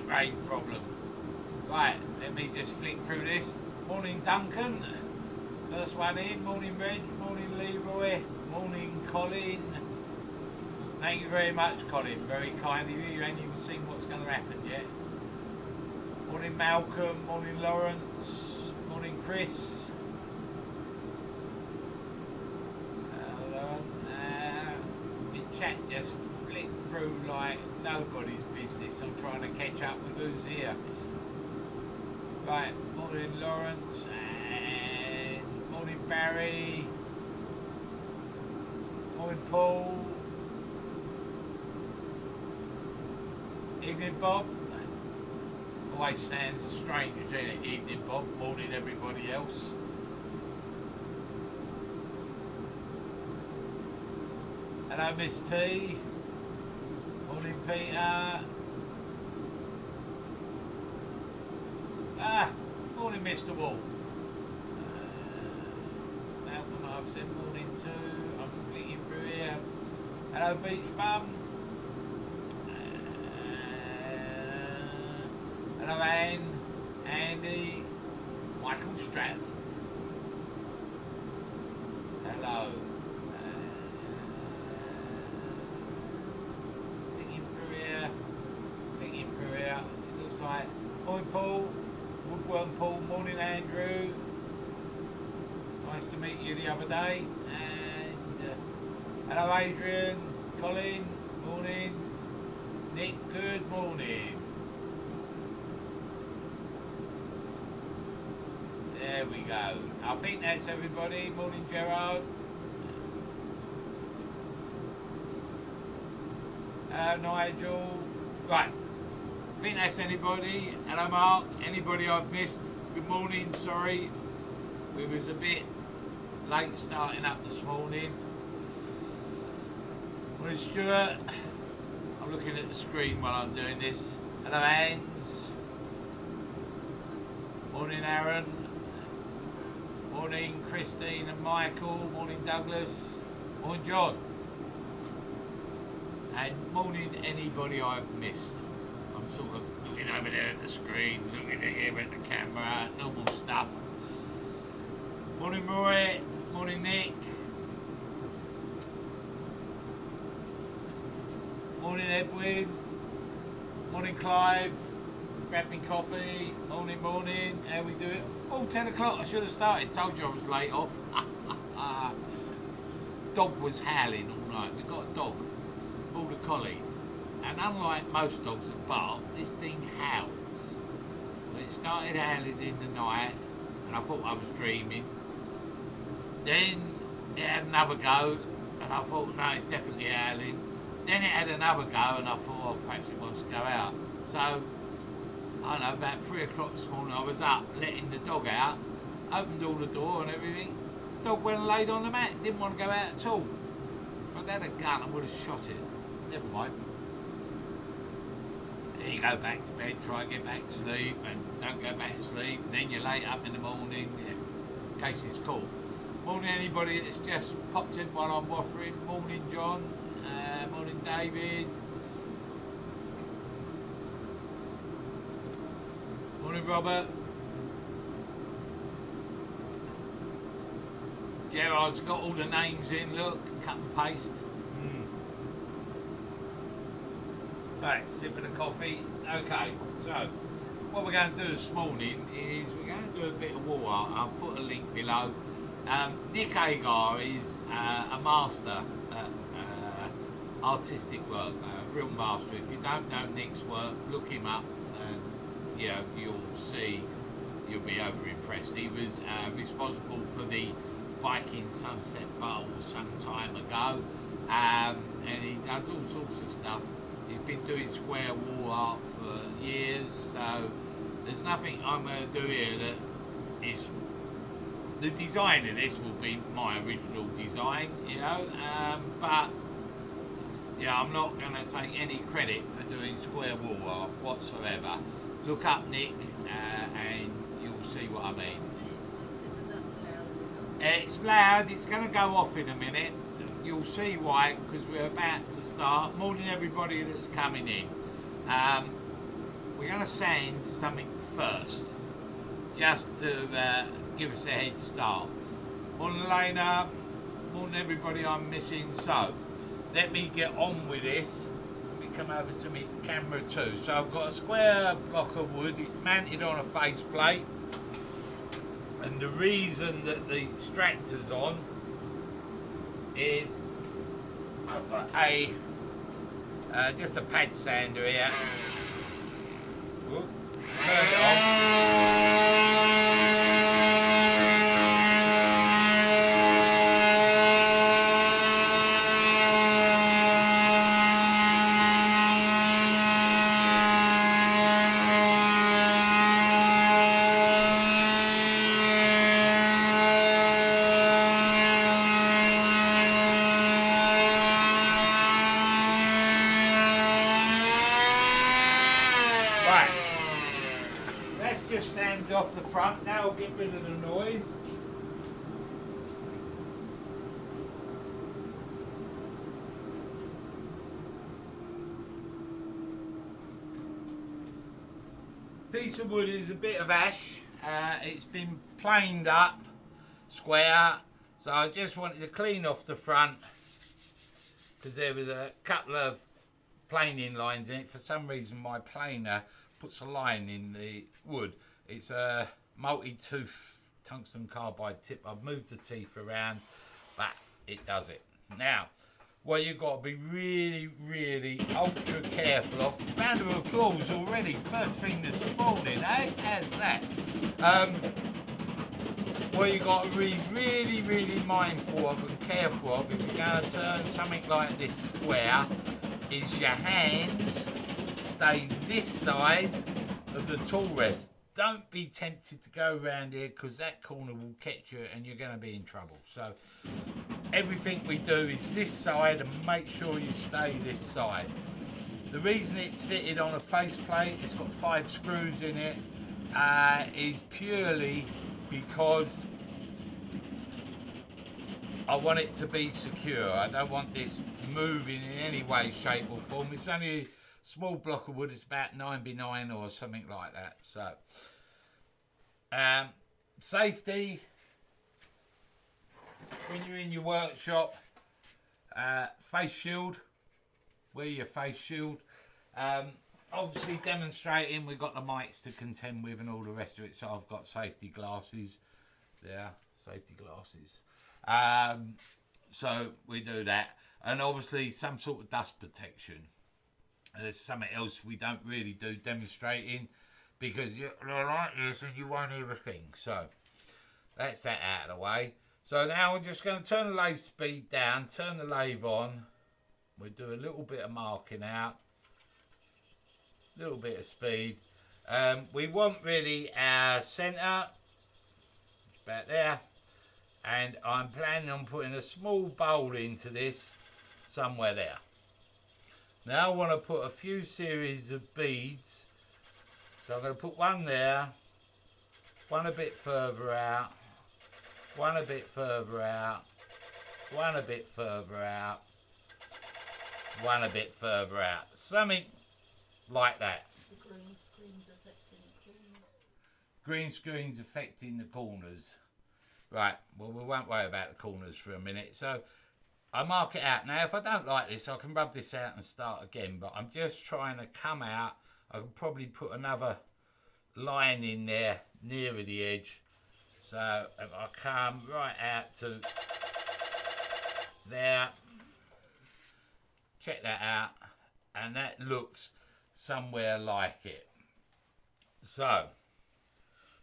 rain problem. Right, let me just flick through this. Morning Duncan, first one in. Morning Reg, morning Leroy, morning Colin. Thank you very much, Colin, very kind of you. You ain't even seen what's going to happen yet. Morning Malcolm, morning Lawrence, morning Chris. The chat just flicked through like nobody's business. I'm trying to catch up with who's here. Right, morning Lawrence and morning Barry, morning Paul, evening Bob. Always sounds strange doing it, evening Bob, morning everybody else. Hello Miss T, morning Peter. Morning Mr. Wall. Malcolm, I've said morning too. I'm flicking through here. Hello Beach Bum. Hello Anne, Andy, Michael Stratton. Hello. Flicking through here. Flicking through here. It looks like morning Paul. Woodworm Paul, morning Andrew. Nice to meet you the other day. And hello Adrian, Colin, morning. Nick, good morning. There we go. I think that's everybody. Morning Gerard. Hello Nigel. Right. I think that's anybody. Hello Mark, anybody I've missed, good morning, sorry. We was a bit late starting up this morning. Morning Stuart, I'm looking at the screen while I'm doing this. Hello Hans. Morning Aaron. Morning Christine and Michael. Morning Douglas. Morning John. And morning anybody I've missed. Sort of looking over there at the screen, looking at here at the camera, normal stuff. Morning Roy, morning Nick. Morning Edwin. Morning Clive. Grab me coffee. Morning, morning. How we do it? Oh, 10 o'clock, I should have started. Told you I was late off. Dog was howling all night. We got a dog, border collie. And unlike most dogs that bark, this thing howls. Well, it started howling in the night, and I thought I was dreaming. Then it had another go, and I thought, no, it's definitely howling. Then it had another go, and I thought, oh, perhaps it wants to go out. So, I don't know, about 3 o'clock this morning, I was up, letting the dog out, opened all the door and everything. The dog went and laid on the mat, didn't want to go out at all. If I'd had a gun, I would have shot it. Never mind. Then you go back to bed, try and get back to sleep, and don't go back to sleep, and then you're late up in the morning, in case it's cool. Morning anybody that's just popped in while I'm waffling. Morning John, morning David. Morning Robert. Gerard's got all the names in, look, cut and paste. Right, sipping of coffee. Okay, so what we're going to do this morning is we're going to do a bit of war art. I'll put a link below. Nick Agar is a master at artistic work, a real master. If you don't know Nick's work, look him up and you'll see, you'll be over impressed. He was responsible for the Viking Sunset Bowl some time ago, and he does all sorts of stuff. He's been doing square wall art for years, so there's nothing I'm going to do here that is... The design of this will be my original design, but I'm not going to take any credit for doing square wall art whatsoever. Look up Nick and you'll see what I mean. It's loud, it's going to go off in a minute. You'll see why, because we're about to start. Morning everybody that's coming in. we're going to sand something first, just to give us a head start. Morning Lena, morning everybody I'm missing. So, let me get on with this. Let me come over to my camera too. So I've got a square block of wood, it's mounted on a face plate. And the reason that the extractor's on is I've got a just a pad sander here. Whoop, turn it on. Off the front, now we'll get rid of the noise. Piece of wood is a bit of ash. It's been planed up square, so I just wanted to clean off the front because there was a couple of planing lines in it. For some reason my planer puts a line in the wood. It's a multi-tooth tungsten carbide tip. I've moved the teeth around, but it does it. Now, what you've got to be really, really ultra careful of. Round of applause already, first thing this morning, eh? How's that? What you've got to be really, really mindful of and careful of if you're going to turn something like this square is your hands stay this side of the tool rest. Don't be tempted to go around here because that corner will catch you and you're going to be in trouble. So everything we do is this side and make sure you stay this side. The reason it's fitted on a faceplate, it's got 5 screws in it, is purely because I want it to be secure. I don't want this moving in any way, shape or form. It's only a small block of wood, it's about 9x9 or something like that. So safety when you're in your workshop, face shield, wear your face shield. Obviously demonstrating, we've got the mics to contend with and all the rest of it, so I've got safety glasses there, safety glasses. So we do that, and obviously some sort of dust protection. There's something else we don't really do demonstrating because you're like this and you won't hear a thing. So that's that out of the way. So now we're just going to turn the lathe speed down, turn the lathe on. We'll do a little bit of marking out, a little bit of speed. We want really our centre, about there, and I'm planning on putting a small bowl into this somewhere there. Now I want to put a few series of beads, so I'm going to put one there, one a bit further out, one a bit further out, one a bit further out, one a bit further out, something like that. The green screen's affecting the corners. Green screen's affecting the corners. Right, well we won't worry about the corners for a minute. So I mark it out. Now if I don't like this I can rub this out and start again, but I'm just trying to come out. I can probably put another line in there nearer the edge. So if I come right out to there, check that out, and that looks somewhere like it. So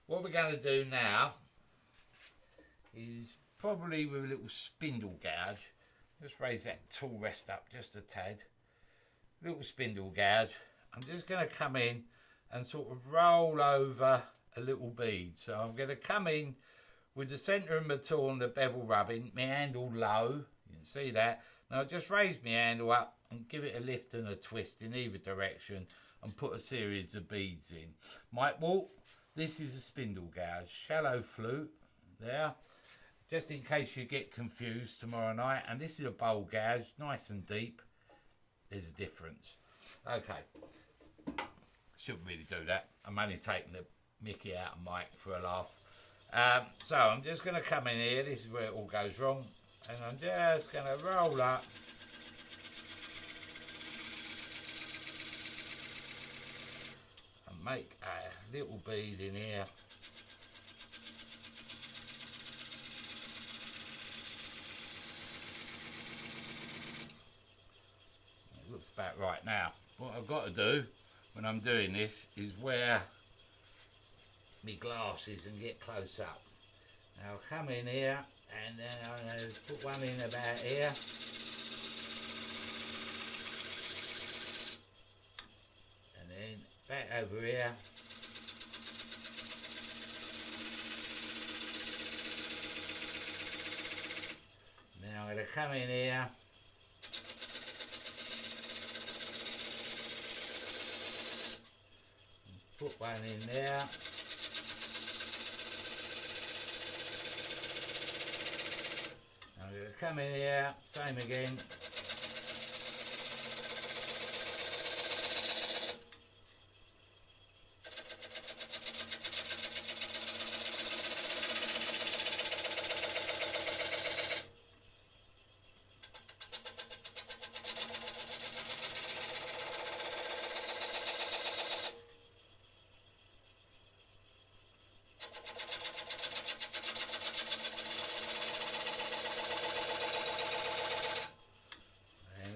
what we're going to do now is probably with a little spindle gouge, just raise that tool rest up just a tad, little spindle gouge. I'm just going to come in and sort of roll over a little bead. So I'm going to come in with the centre of my tool and the bevel rubbing, my handle low, you can see that. Now just raise my handle up and give it a lift and a twist in either direction and put a series of beads in. Might walk, this is a spindle gouge, shallow flute, there, just in case you get confused tomorrow night. And this is a bowl gouge, nice and deep, there's a difference. Okay, shouldn't really do that. I'm only taking the mickey out of Mike for a laugh. So I'm just going to come in here. This is where it all goes wrong. And I'm just going to roll up. And make a little bead in here. It looks about right now. What I've got to do when I'm doing this is wear my glasses and get close up. Now I'll come in here and then I'm going to put one in about here. And then back over here. And then I'm going to come in here. And put one in there. I'm going to come in here, same again.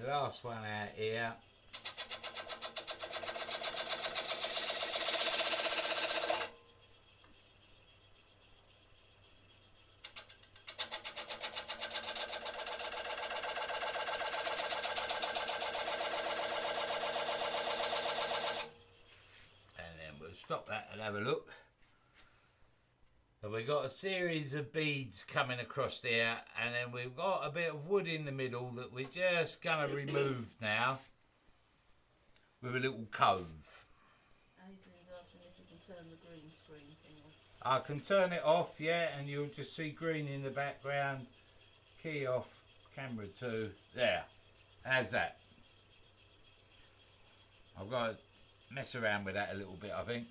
Last one out here. And then we'll stop that and have a look. So we've got a series of beads coming across there, and then we've got a bit of wood in the middle that we're just going to remove now with a little cove. Adrian's asking if you can turn the green screen thing off. I can turn it off, yeah, and you'll just see green in the background. Key off, camera 2, there. How's that? I've got to mess around with that a little bit, I think.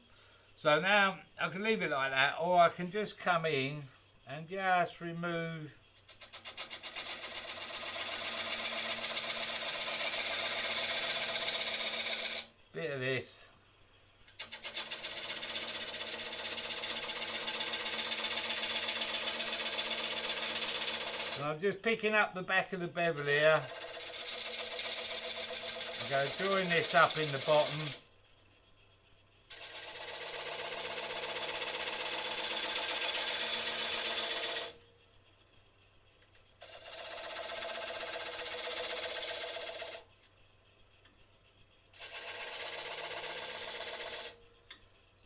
So now I can leave it like that, or I can just come in and just remove a bit of this. And I'm just picking up the back of the bevel here. I'm going to join this up in the bottom.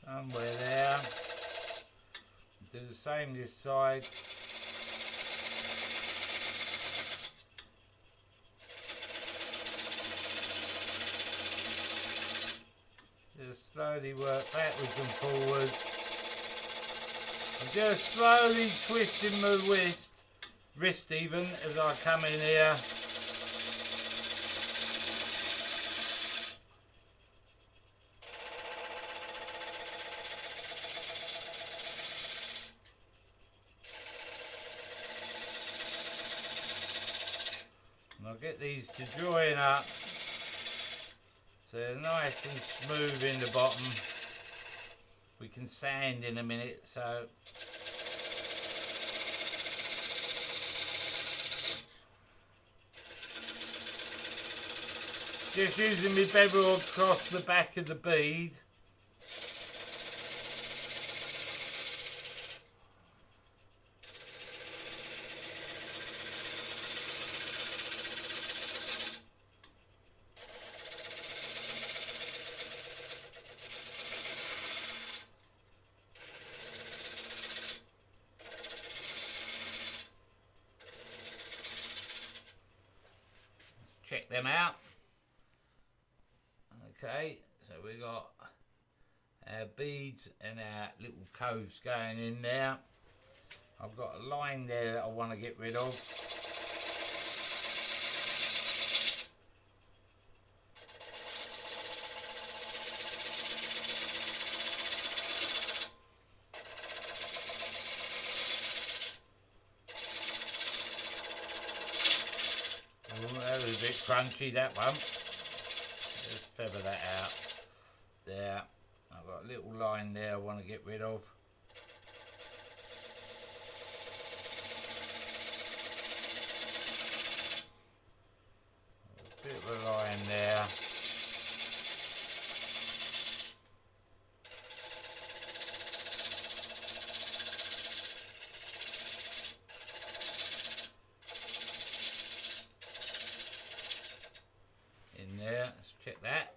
Somewhere there. Do the same this side. Just slowly work backwards and forwards. I'm just slowly twisting my wrist even as I come in here. And I'll get these to join up so they're nice and smooth in the bottom. We can sand in a minute, so just using my bevel across the back of the bead. Check them out. Okay, so we got our beads and our little coves going in there. I've got a line there that I want to get rid of. crunchy, that one. Just feather that out. There. I've got a little line there I want to get rid of. A bit of a line there. In there, let's check that.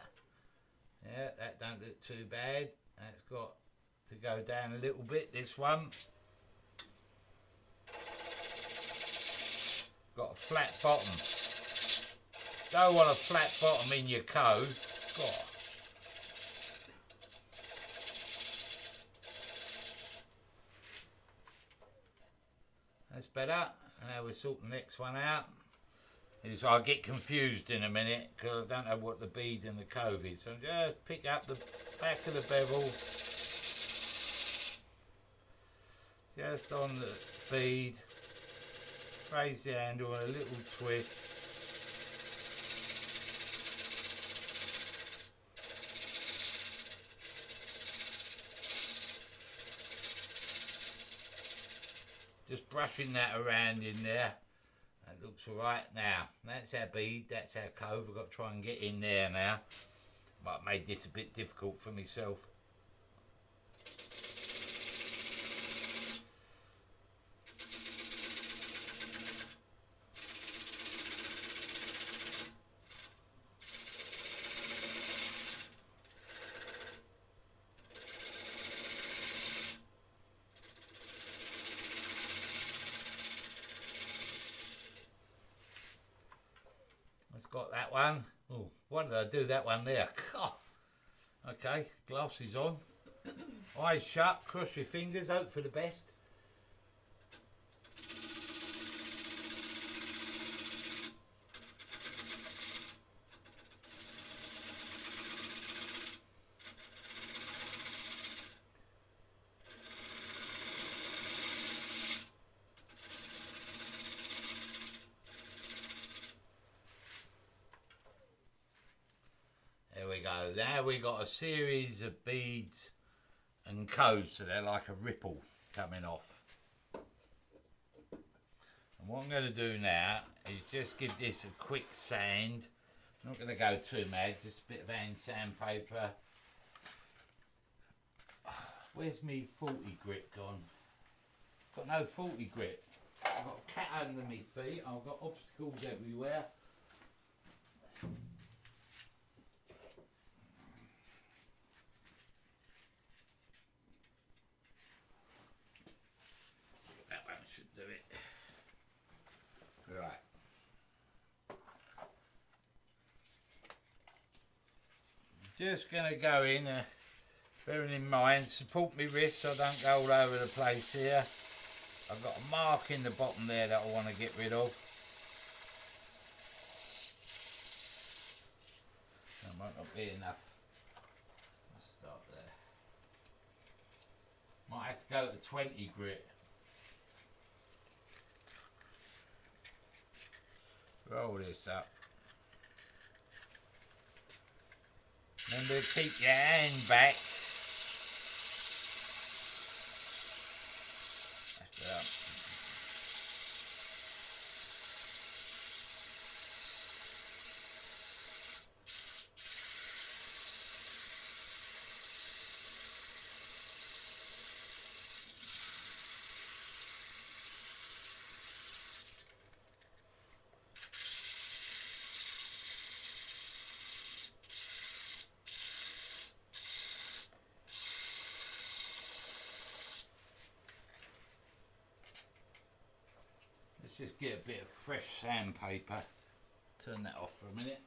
Yeah, that don't look too bad. That's got to go down a little bit, this one. Got a flat bottom. Don't want a flat bottom in your cove. God. That's better. Now we'll sort the next one out. I'll get confused in a minute because I don't know what the bead and the cove is. So just pick up the back of the bevel, just on the bead, raise the handle and a little twist. Just brushing that around in there. That looks alright now. That's our bead, that's our cove. I've got to try and get in there now. But I made this a bit difficult for myself. Got that one. Oh, why did I do that one there? God. Okay, glasses on. Eyes shut, cross your fingers, hope for the best. There we go. Now we got a series of beads and coves, so they're like a ripple coming off. And what I'm going to do now is just give this a quick sand. I'm not going to go too mad, just a bit of hand sandpaper. Where's me 40 grit gone? Got no 40 grit. I've got a cat under my feet. I've got obstacles everywhere. Do it. Right. Just going to go in, bearing in mind, support my wrist so I don't go all over the place here. I've got a mark in the bottom there that I want to get rid of. That might not be enough. Let's start there. Might have to go to 20 grit. Roll this up. Remember to keep your hand back. That's it. Just get a bit of fresh sandpaper. Turn that off for a minute.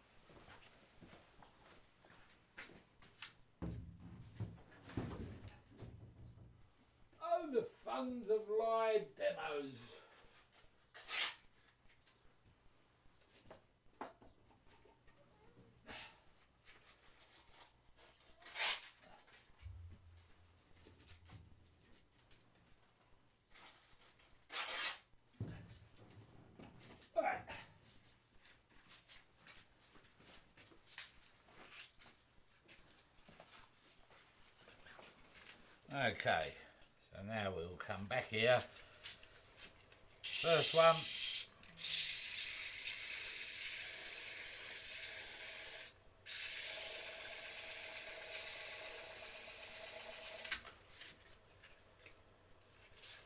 Oh, the funs of live demos. Okay, so now we'll come back here. First one.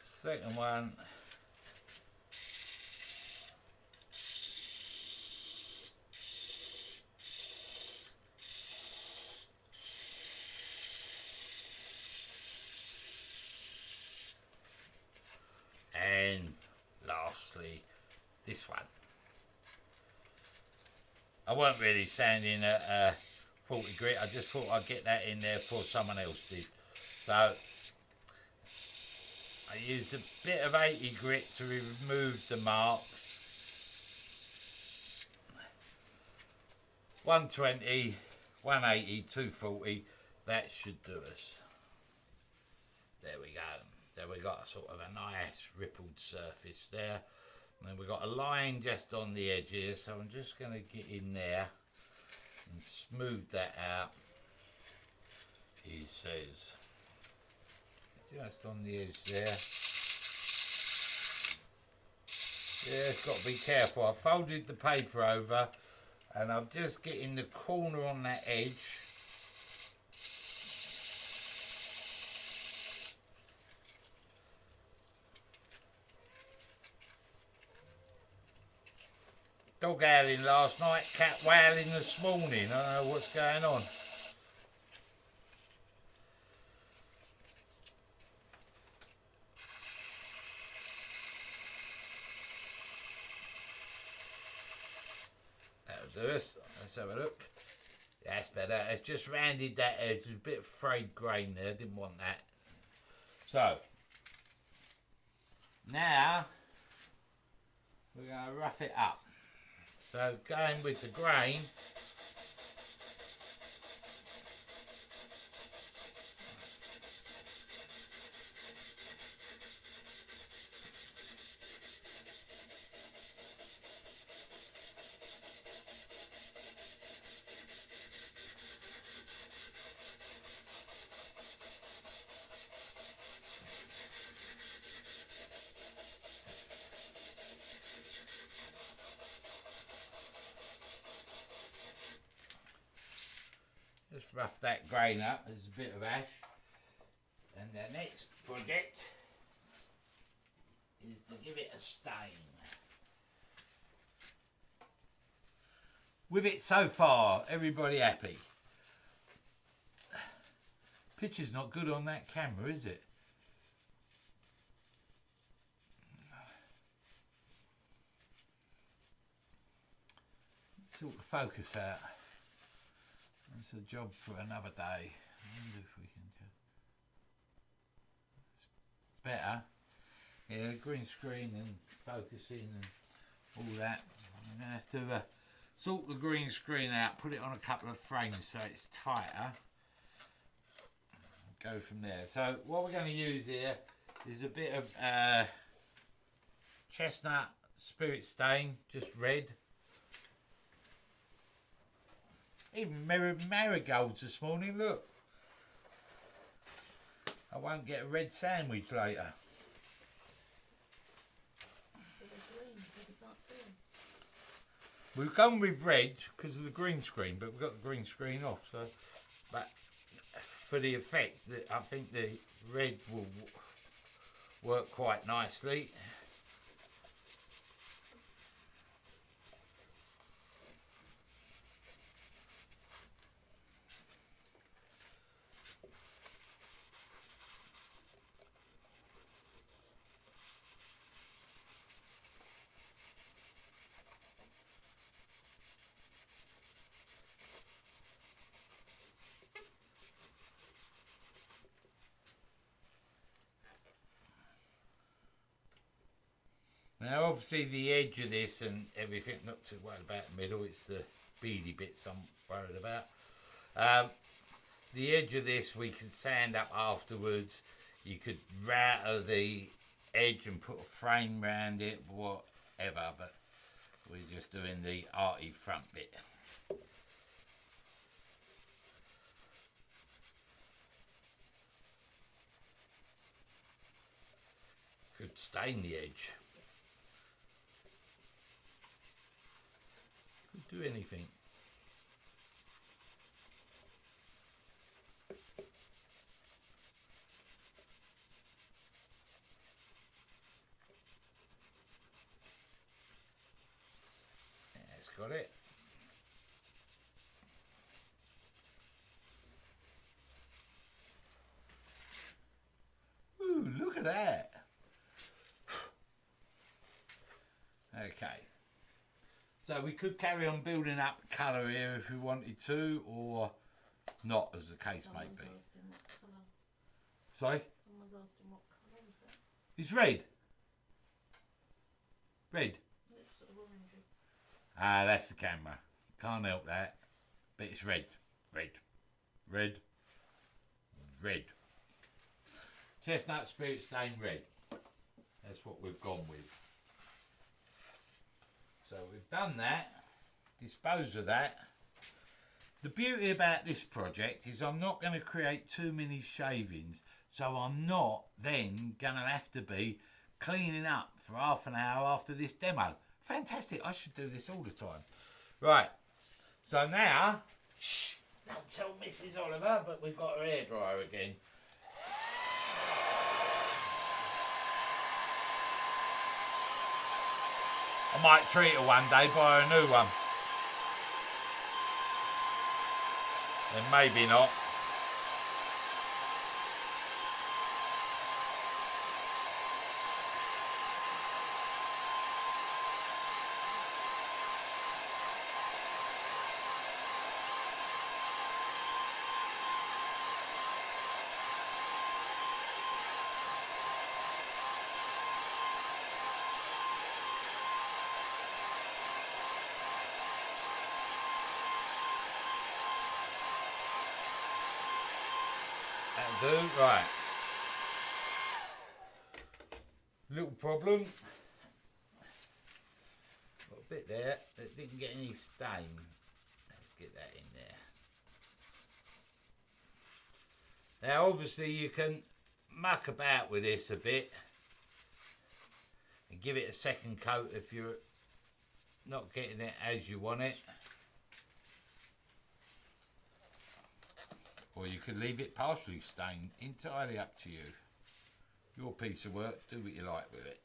Second one. And lastly, this one. I weren't really sanding at 40 grit, I just thought I'd get that in there before someone else did. So I used a bit of 80 grit to remove the marks. 120, 180, 240, that should do us. There we go. There we got sort of a nice rippled surface there. And then we've got a line just on the edge here, so I'm just going to get in there and smooth that out. He says, just on the edge there. Yeah, it's got to be careful. I folded the paper over and I'm just getting the corner on that edge. Dog howling last night, cat wailing this morning. I don't know what's going on. That'll do us. Let's have a look. That's better. It's just rounded that edge. There's a bit of frayed grain there. Didn't want that. So, now we're going to rough it up. So going with the grain, just rough that grain up. There's a bit of ash. And the next project is to give it a stain. With it so far, everybody happy? Picture's not good on that camera, is it? Sort the focus out. That's a job for another day. I wonder if we can do it's better. Yeah, green screen and focusing and all that. I'm going to have to sort the green screen out, put it on a couple of frames so it's tighter. Go from there. So what we're going to use here is a bit of chestnut spirit stain, just red. Even marigolds this morning, look. I won't get a red sandwich later. We've gone with red because of the green screen, but we've got the green screen off. So, but for the effect, I think the red will work quite nicely. Now obviously the edge of this and everything, not too worried about the middle, it's the beady bits I'm worried about. The edge of this we can sand up afterwards. You could router the edge and put a frame round it, whatever, but we're just doing the arty front bit. could stain the edge. Could do anything. That's got it. Ooh, look at that. Okay. So we could carry on building up colour here if we wanted to, or not, as the case may be. Sorry? Someone's asked him what colour is that? It's red. Red. It's sort of orangey. Ah, that's the camera. Can't help that. But it's red. Red. Red. Red. Chestnut spirit stained red. That's what we've gone with. So we've done that. Dispose of that. The beauty about this project is I'm not going to create too many shavings. So I'm not then going to have to be cleaning up for half an hour after this demo. Fantastic. I should do this all the time. Right. So now, shh, don't tell Mrs. Oliver, but we've got her hairdryer again. I might treat her one day, buy her a new one. Then maybe not. That'll do, right. Little problem. Got a bit there that didn't get any stain. Let's get that in there. Now obviously you can muck about with this a bit and give it a second coat if you're not getting it as you want it. Or you could leave it partially stained, entirely up to you. Your piece of work, do what you like with it.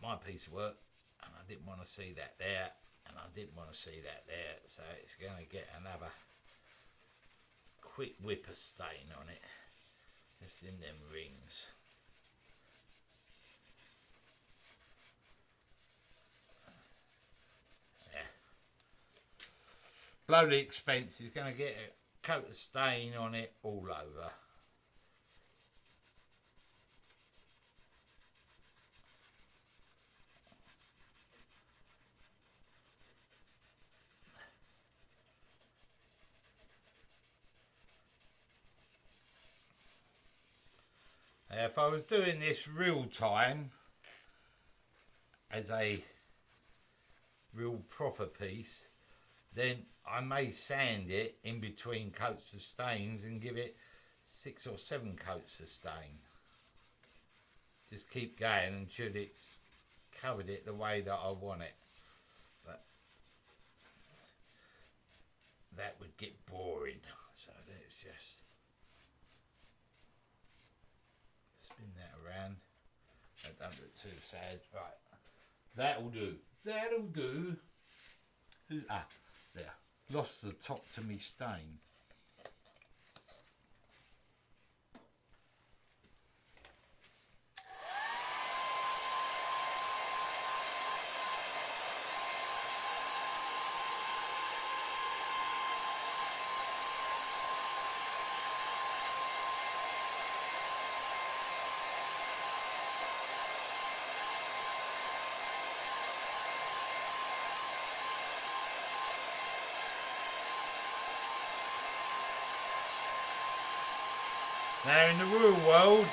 My piece of work, and I didn't want to see that there, and I didn't want to see that there, so it's going to get another quick whip of stain on it, just in them rings. Bloody expense is going to get a coat of stain on it all over. Now, if I was doing this real time as a real proper piece, then I may sand it in between coats of stains and give it 6 or 7 coats of stain. Just keep going until it's covered it the way that I want it. But that would get boring. So let's just spin that around. That don't look too sad. Right. That'll do. That'll do. Ah. There, lost the top to me stain. Now in the real world,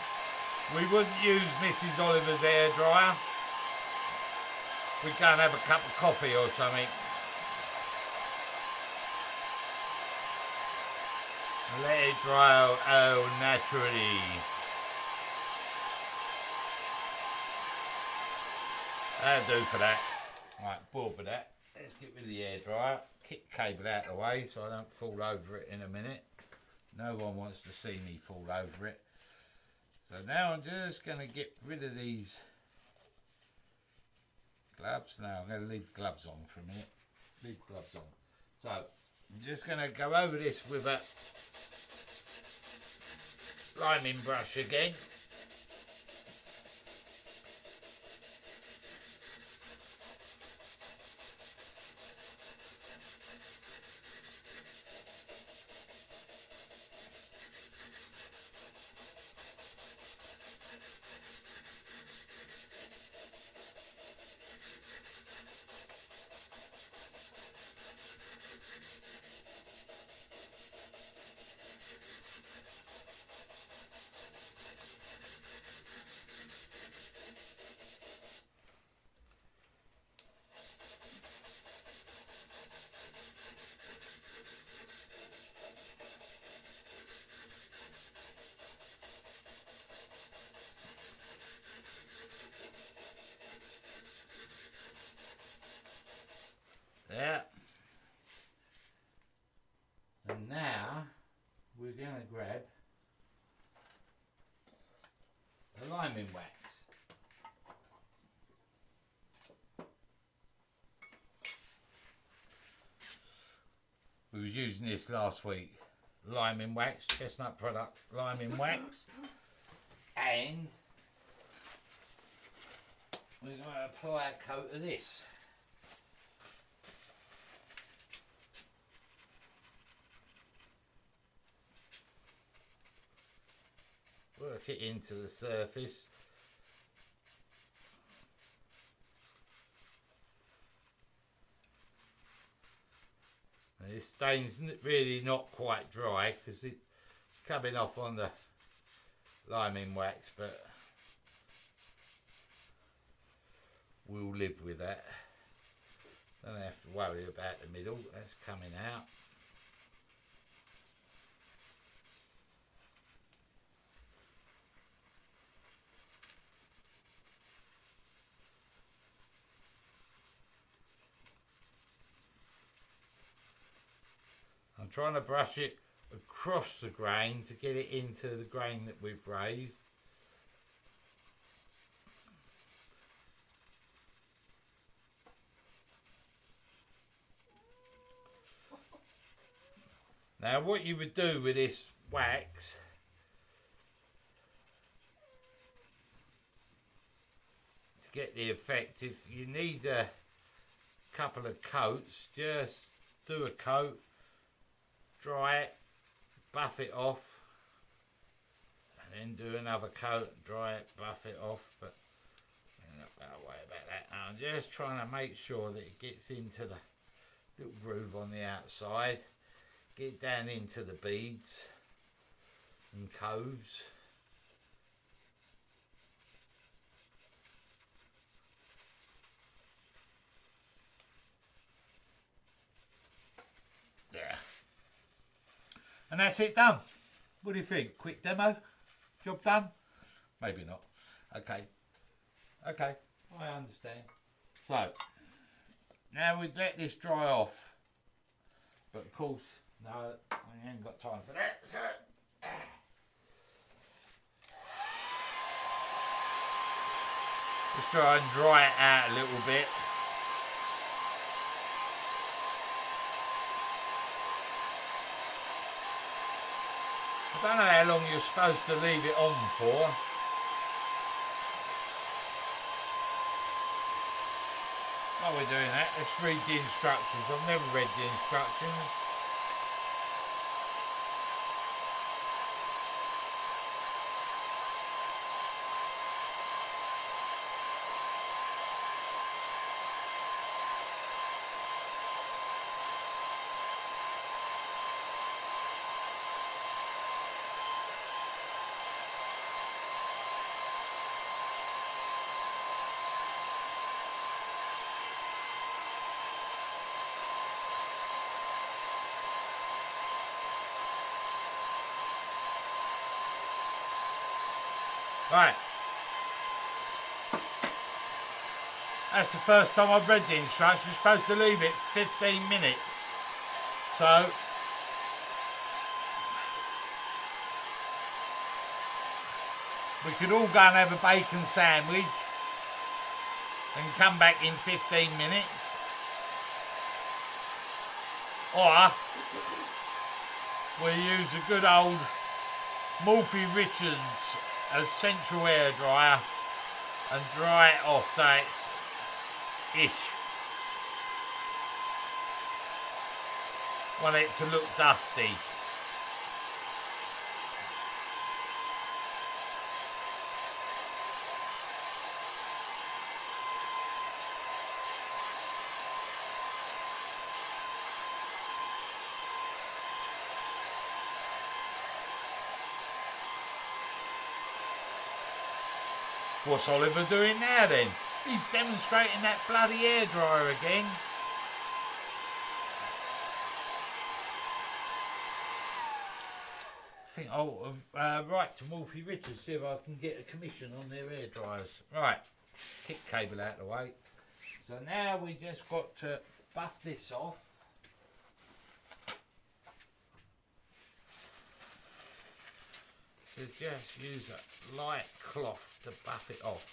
we wouldn't use Mrs. Oliver's hairdryer. We'd go and have a cup of coffee or something. Let it dry out naturally. That'll do for that. Right, bored with that. Let's get rid of the hairdryer. Kick the cable out of the way so I don't fall over it in a minute. No one wants to see me fall over it. So now I'm just going to get rid of these gloves. Now I'm going to leave gloves on for a minute. Leave gloves on. So I'm just going to go over this with a liming brush again. There. And now we're going to grab the liming wax. We was using this last week. Liming wax, chestnut product, liming wax. And we're going to apply a coat of this. Work it into the surface. And this stain's really not quite dry because it's coming off on the liming wax, but we'll live with that. Don't have to worry about the middle, that's coming out. I'm trying to brush it across the grain to get it into the grain that we've raised. Now what you would do with this wax to get the effect, if you need a couple of coats, just do a coat, dry it, buff it off, and then do another coat, dry it, buff it off. But I'm not going to worry about that. I'm just trying to make sure that it gets into the little groove on the outside, get down into the beads and coves. There. And that's it done. What do you think? Quick demo? Job done? Maybe not. Okay. Okay, I understand. So, now we let this dry off. But of course, no, I ain't got time for that. So, just try and dry it out a little bit. I don't know how long you're supposed to leave it on for. While we're doing that, let's read the instructions. I've never read the instructions. Right. That's the first time I've read the instructions. You're supposed to leave it 15 minutes. So we could all go and have a bacon sandwich and come back in 15 minutes. Or we use a good old Morphy Richards as central air dryer and dry it off so it's ish. Want it to look dusty. What's Oliver doing now then? He's demonstrating that bloody hairdryer again. I think I'll write to Morphy Richards, see if I can get a commission on their hairdryers. Right, kick cable out of the way. So now we just got to buff this off. So just use a light cloth to buff it off.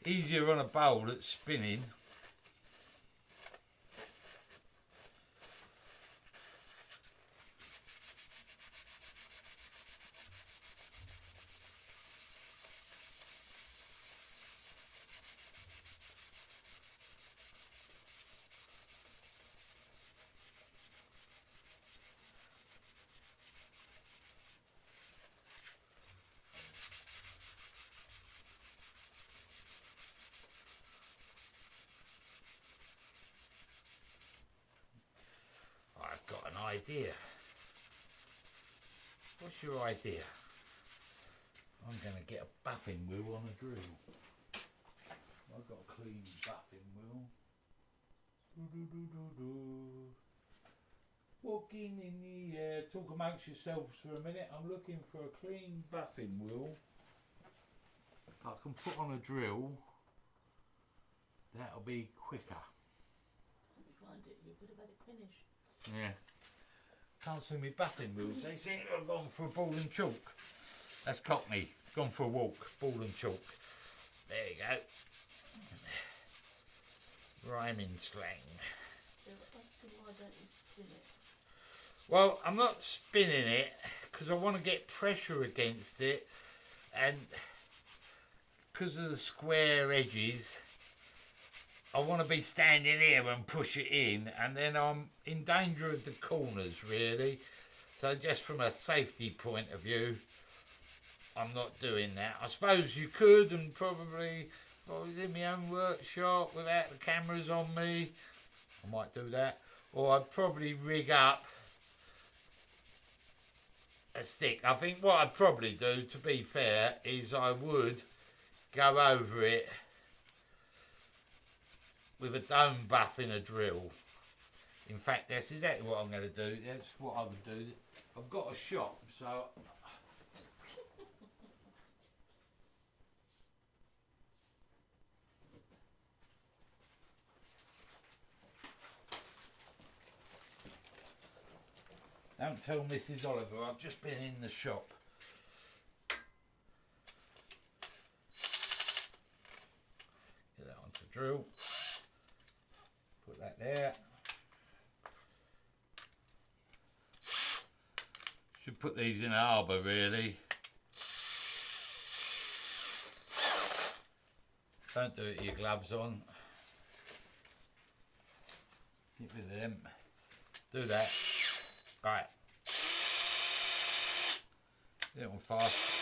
Easier on a bowl that's spinning. Idea. What's your idea? I'm going to get a buffing wheel on a drill. I've got a clean buffing wheel. Walking in the air. Talk amongst yourselves for a minute. I'm looking for a clean buffing wheel I can put on a drill. That'll be quicker. If you find it, you would have had it finished. Yeah. Can't see me buffing wheels. They seem to have gone for a ball and chalk. That's Cockney. Gone for a walk. Ball and chalk. There you go. Rhyming slang. Yeah, why don't you spin it? Well, I'm not spinning it because I want to get pressure against it, and because of the square edges, I want to be standing here and push it in, and then I'm in danger of the corners, really. So just from a safety point of view, I'm not doing that. I suppose you could, and probably if I was in my own workshop without the cameras on me, I might do that. Or I'd probably rig up a stick. I think what I'd probably do, to be fair, is I would go over it with a dome buff in a drill. In fact, that's exactly what I'm going to do. That's what I would do. I've got a shop, so don't tell Mrs. Oliver, I've just been in the shop. Get that onto drill. Put that there. Should put these in an arbor, really. Don't do it with your gloves on. Get rid of them. Do that. Right. Get on fast.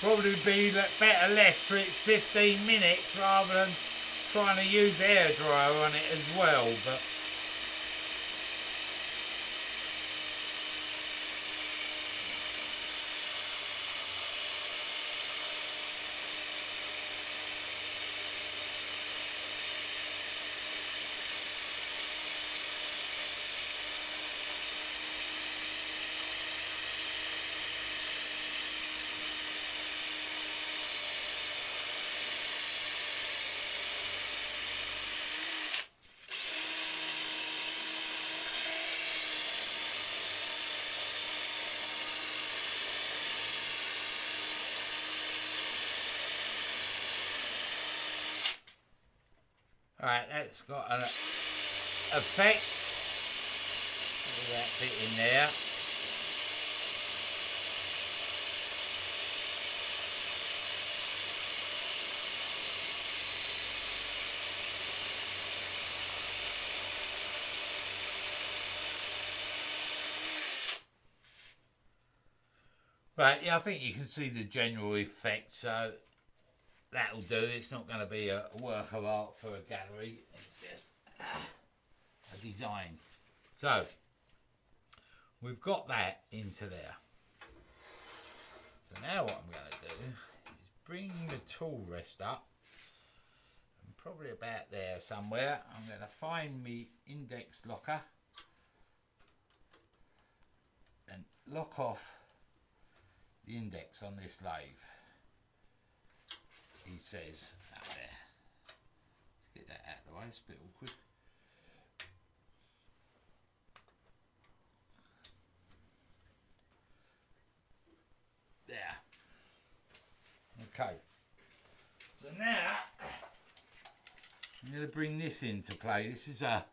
Probably be better left for its 15 minutes rather than trying to use the hairdryer on it as well. But alright, that's got an effect. Look at that bit in there. Right, yeah, I think you can see the general effect, so that'll do. It's not going to be a work of art for a gallery. It's just a design. So, we've got that into there. So now what I'm going to do is bring the tool rest up. And probably about there somewhere. I'm going to find my index locker. And lock off the index on this lathe. He says out there. Let's get that out of the way, it's a bit awkward. There. Okay. So now I'm going to bring this into play. This is a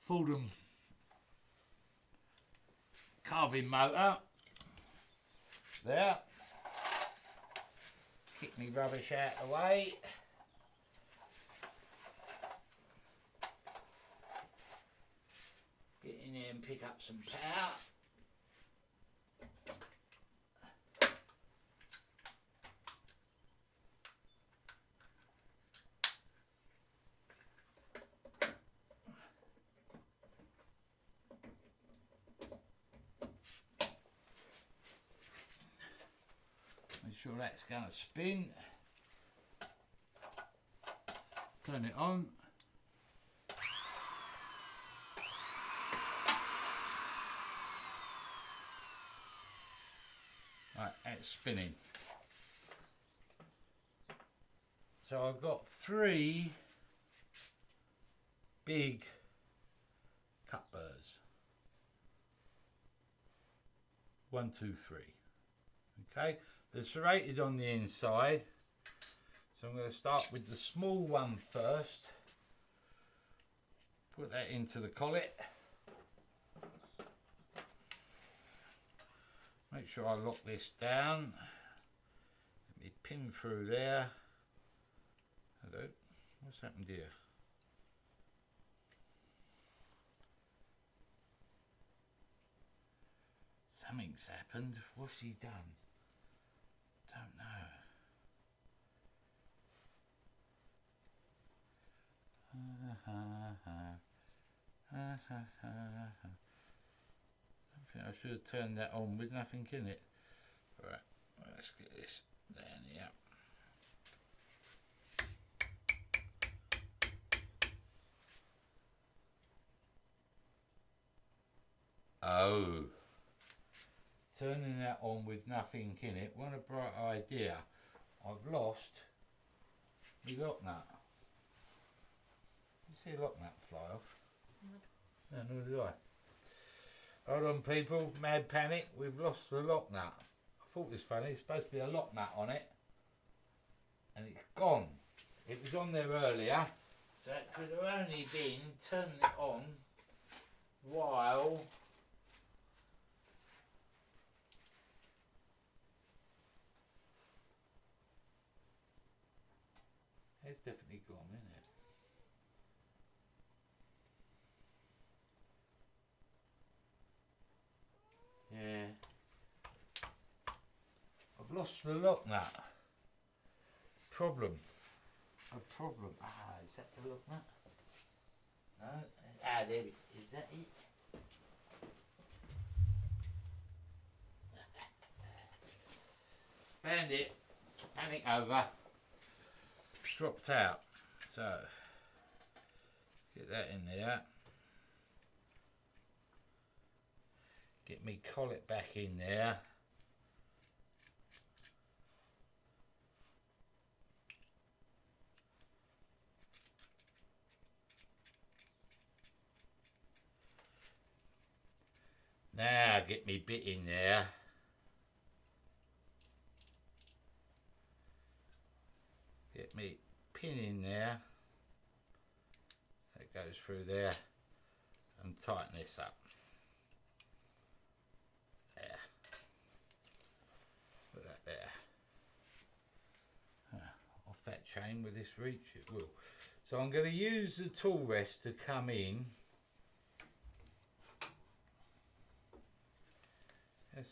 Fordham carving motor. There. Kick me rubbish out of the way. Get in there and pick up some power. Make sure that's going to spin. Turn it on. Right, it's spinning. So I've got 3 big cut burrs. 1, 2, 3. Okay. They're serrated on the inside, so I'm going to start with the small one first. Put that into the collet. Make sure I lock this down. Let me pin through there. Hello, what's happened here? Something's happened. What's he done? Don't know. I think I should have turned that on with nothing in it. Right, let's get this down here. Oh. Turning that on with nothing in it, what a bright idea. I've lost my lock nut. see a lock nut fly off. No. No, nor did I. Hold on, people. Mad panic. We've lost the lock nut. I thought it was funny. It's supposed to be a lock nut on it. And it's gone. It was on there earlier. So it could have only been turning it on while it's definitely gone, isn't it? Yeah. I've lost the lock nut. Problem. A problem. Ah, is that the lock nut? No. Ah, there it is. Is that it? Found it. Panic over. Dropped out. So get that in there. Get me collet back in there. Now get me bit in there. Get me pin in there. That goes through there. And tighten this up. There. Put that there. Off that chain with this reach it will. So I'm going to use the tool rest to come in.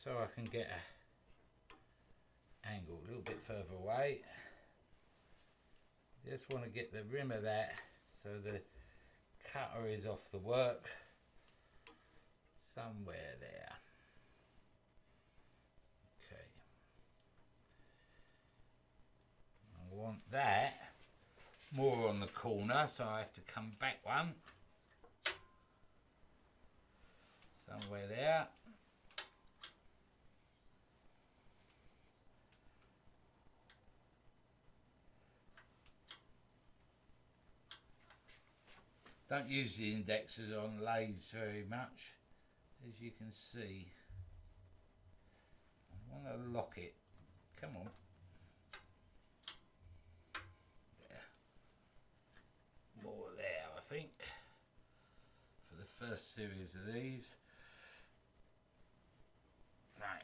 So I can get a angle a little bit further away. Just want to get the rim of that so the cutter is off the work somewhere there. Okay. I want that more on the corner, so I have to come back one somewhere there. Don't use the indexers on lathes very much, as you can see. I want to lock it. Come on. There. More there, I think, for the first series of these. Right.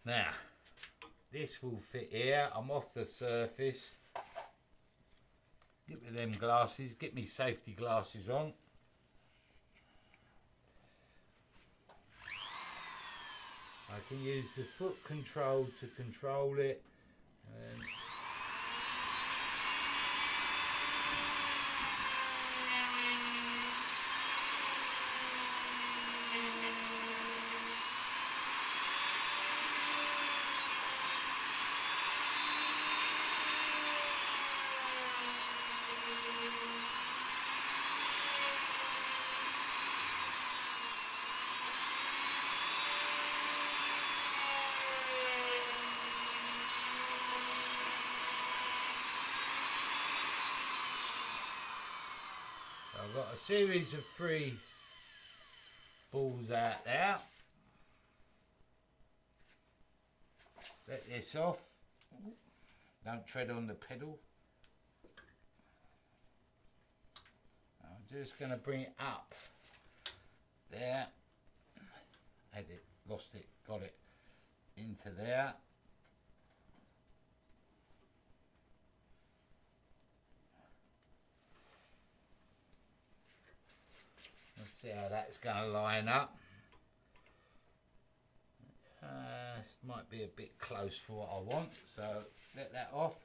Now, this will fit here. I'm off the surface. Get me them glasses, get me safety glasses on. I can use the foot control to control it. And I've got a series of 3 balls out there. Let this off. Don't tread on the pedal. I'm just going to bring it up. There. Had it, lost it, got it into there. Let's see how that's going to line up. This might be a bit close for what I want, so let that off.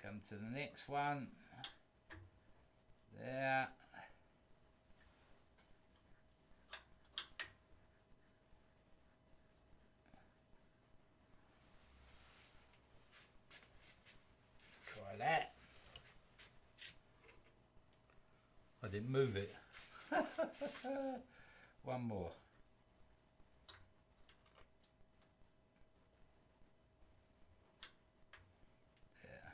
Come to the next one. There. Try that. I didn't move it. One more. Yeah.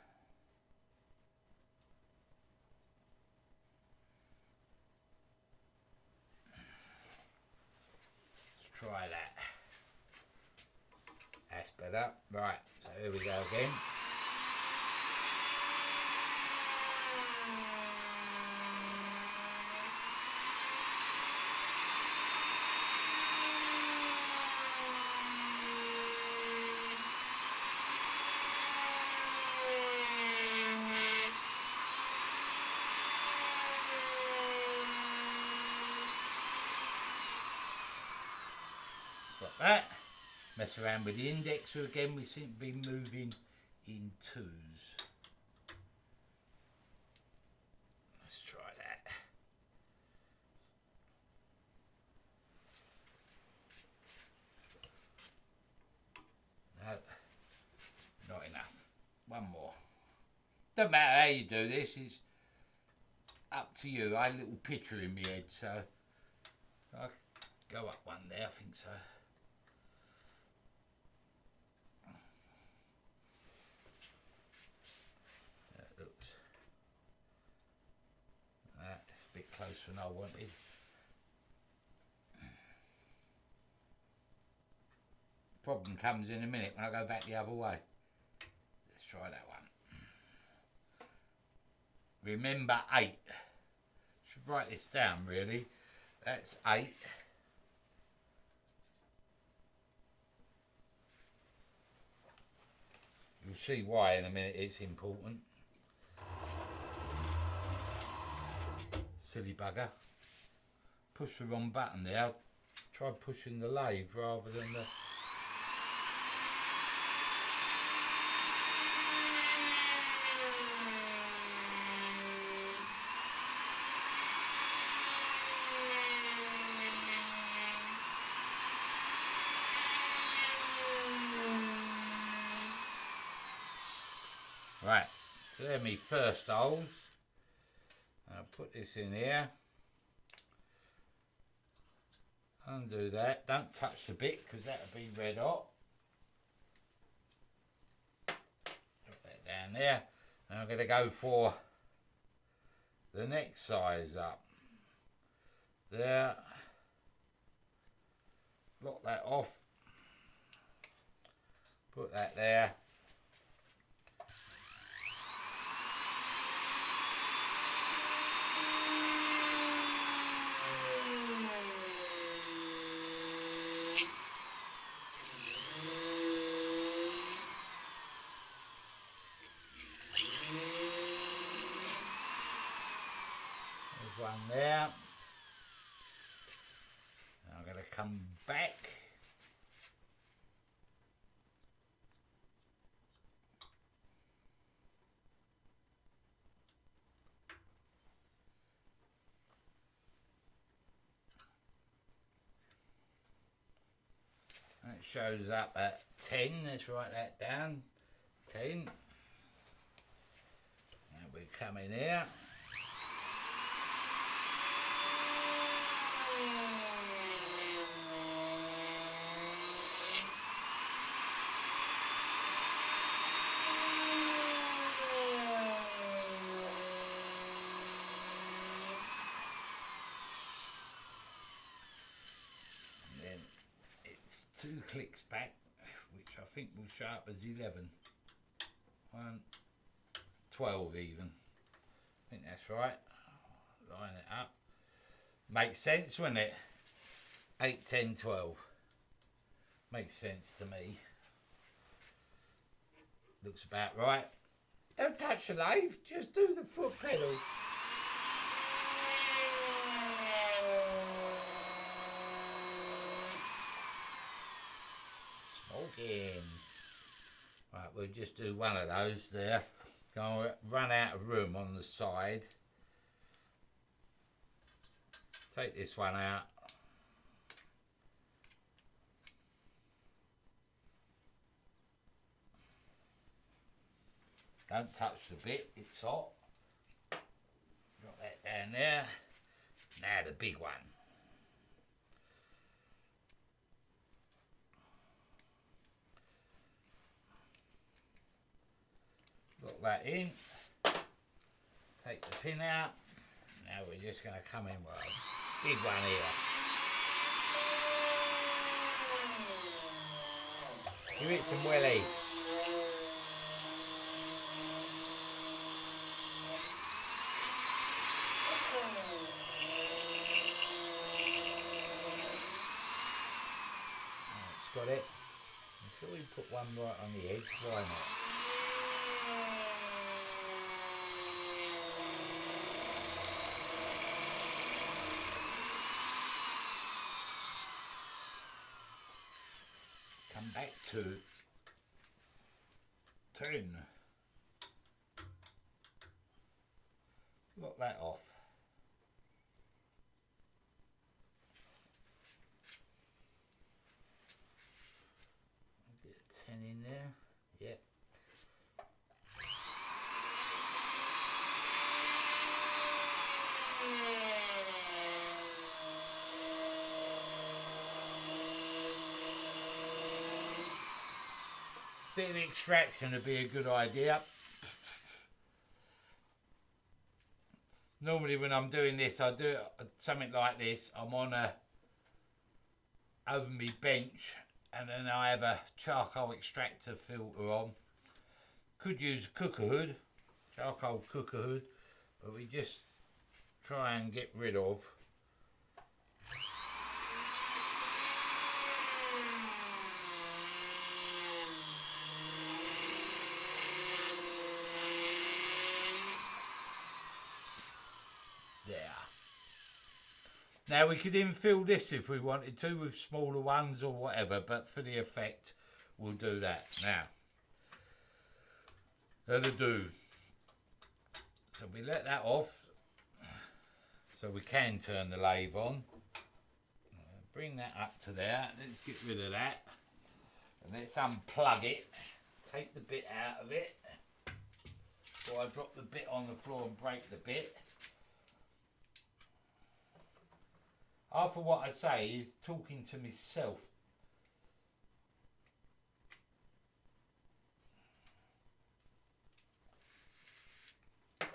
better. Right, so here we go again. Got that. Mess around with the indexer again, we seem to be moving in twos. Let's try that. No, not enough. One more. Don't matter how you do this, it's up to you. I had a little picture in my head, so I'll go up one there, I think so. That's a bit closer than I wanted. Problem comes in a minute when I go back the other way. Let's try that one. Remember 8. Should write this down really. That's 8. You'll see why in a minute it's important. Silly bugger. Push the wrong button there. Try pushing the lathe rather than the... Right, so they're my first holes. I'll put this in here. Undo that. Don't touch the bit because that'll be red hot. Drop that down there. And I'm going to go for the next size up. There. Lock that off. Put that there. There's one there. Now I'm going to come back. That shows up at 10. Let's write that down. 10. And we come in here. And then it's 2 clicks back, which I think will show up as 11. 12 even. I think that's right. Line it up. Makes sense, wouldn't it? 8, 10, 12. Makes sense to me. Looks about right. Don't touch the lathe, just do the foot pedal. Smoking. Right, we'll just do one of those there. Gonna run out of room on the side. Take this one out. Don't touch the bit, it's hot. Drop that down there. Now the big one. Lock that in. Take the pin out. Now we're just going to come in with a big one here. Give it some welly. Got it. I'm sure we put one right on the edge. Why not? Come back to 10. Lock that off. Get a 10 in there. Yep. Bit of extraction would be a good idea. Normally when I'm doing this, I do something like this. I'm on over my bench, and then I have a charcoal extractor filter on. Could use a cooker hood, charcoal cooker hood, but we just try and get rid of there. Now we could infill this if we wanted to with smaller ones or whatever, but for the effect we'll do that. Now that'll do. So we let that off so we can turn the lathe on. Bring that up to there. Let's get rid of that and let's unplug it. Take the bit out of it before I drop the bit on the floor and break the bit. Half of what I say is talking to myself. Get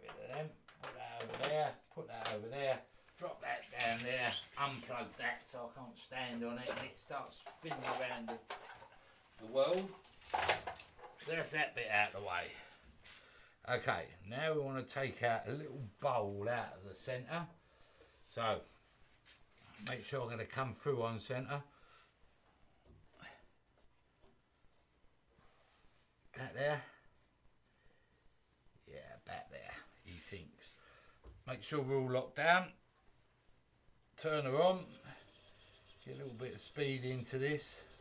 rid of them. Put that over there. Put that over there. Drop that down there. Unplug that so I can't stand on it and it starts spinning around the world. So that's that bit out of the way. Okay, now we want to take out a little bowl out of the centre. So make sure I'm going to come through on centre. Back there. Yeah, back there, he thinks. Make sure we're all locked down. Turn her on. Get a little bit of speed into this.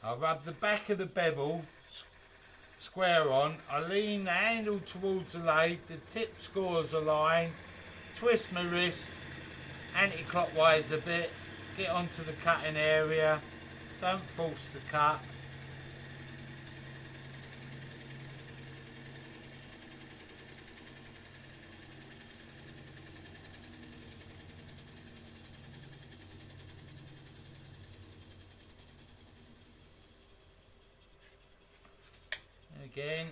I rub the back of the bevel square on, I lean the handle towards the lathe, the tip scores a line, twist my wrist anti-clockwise a bit, get onto the cutting area, don't force the cut. Again.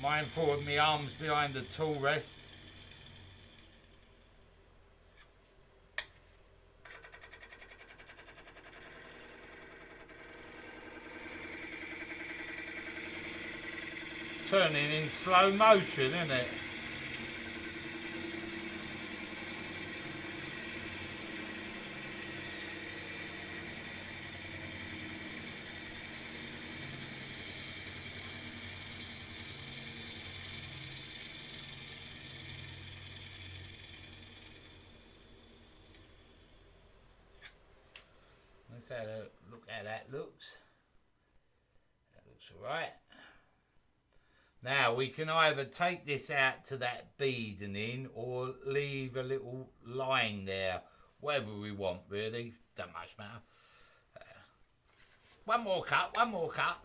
Mindful of my arms behind the tool rest. Turning in slow motion, isn't it? let's have a look how that looks. That looks alright. Now we can either take this out to that bead and in, or leave a little line there, whatever we want really, don't much matter. One more cut,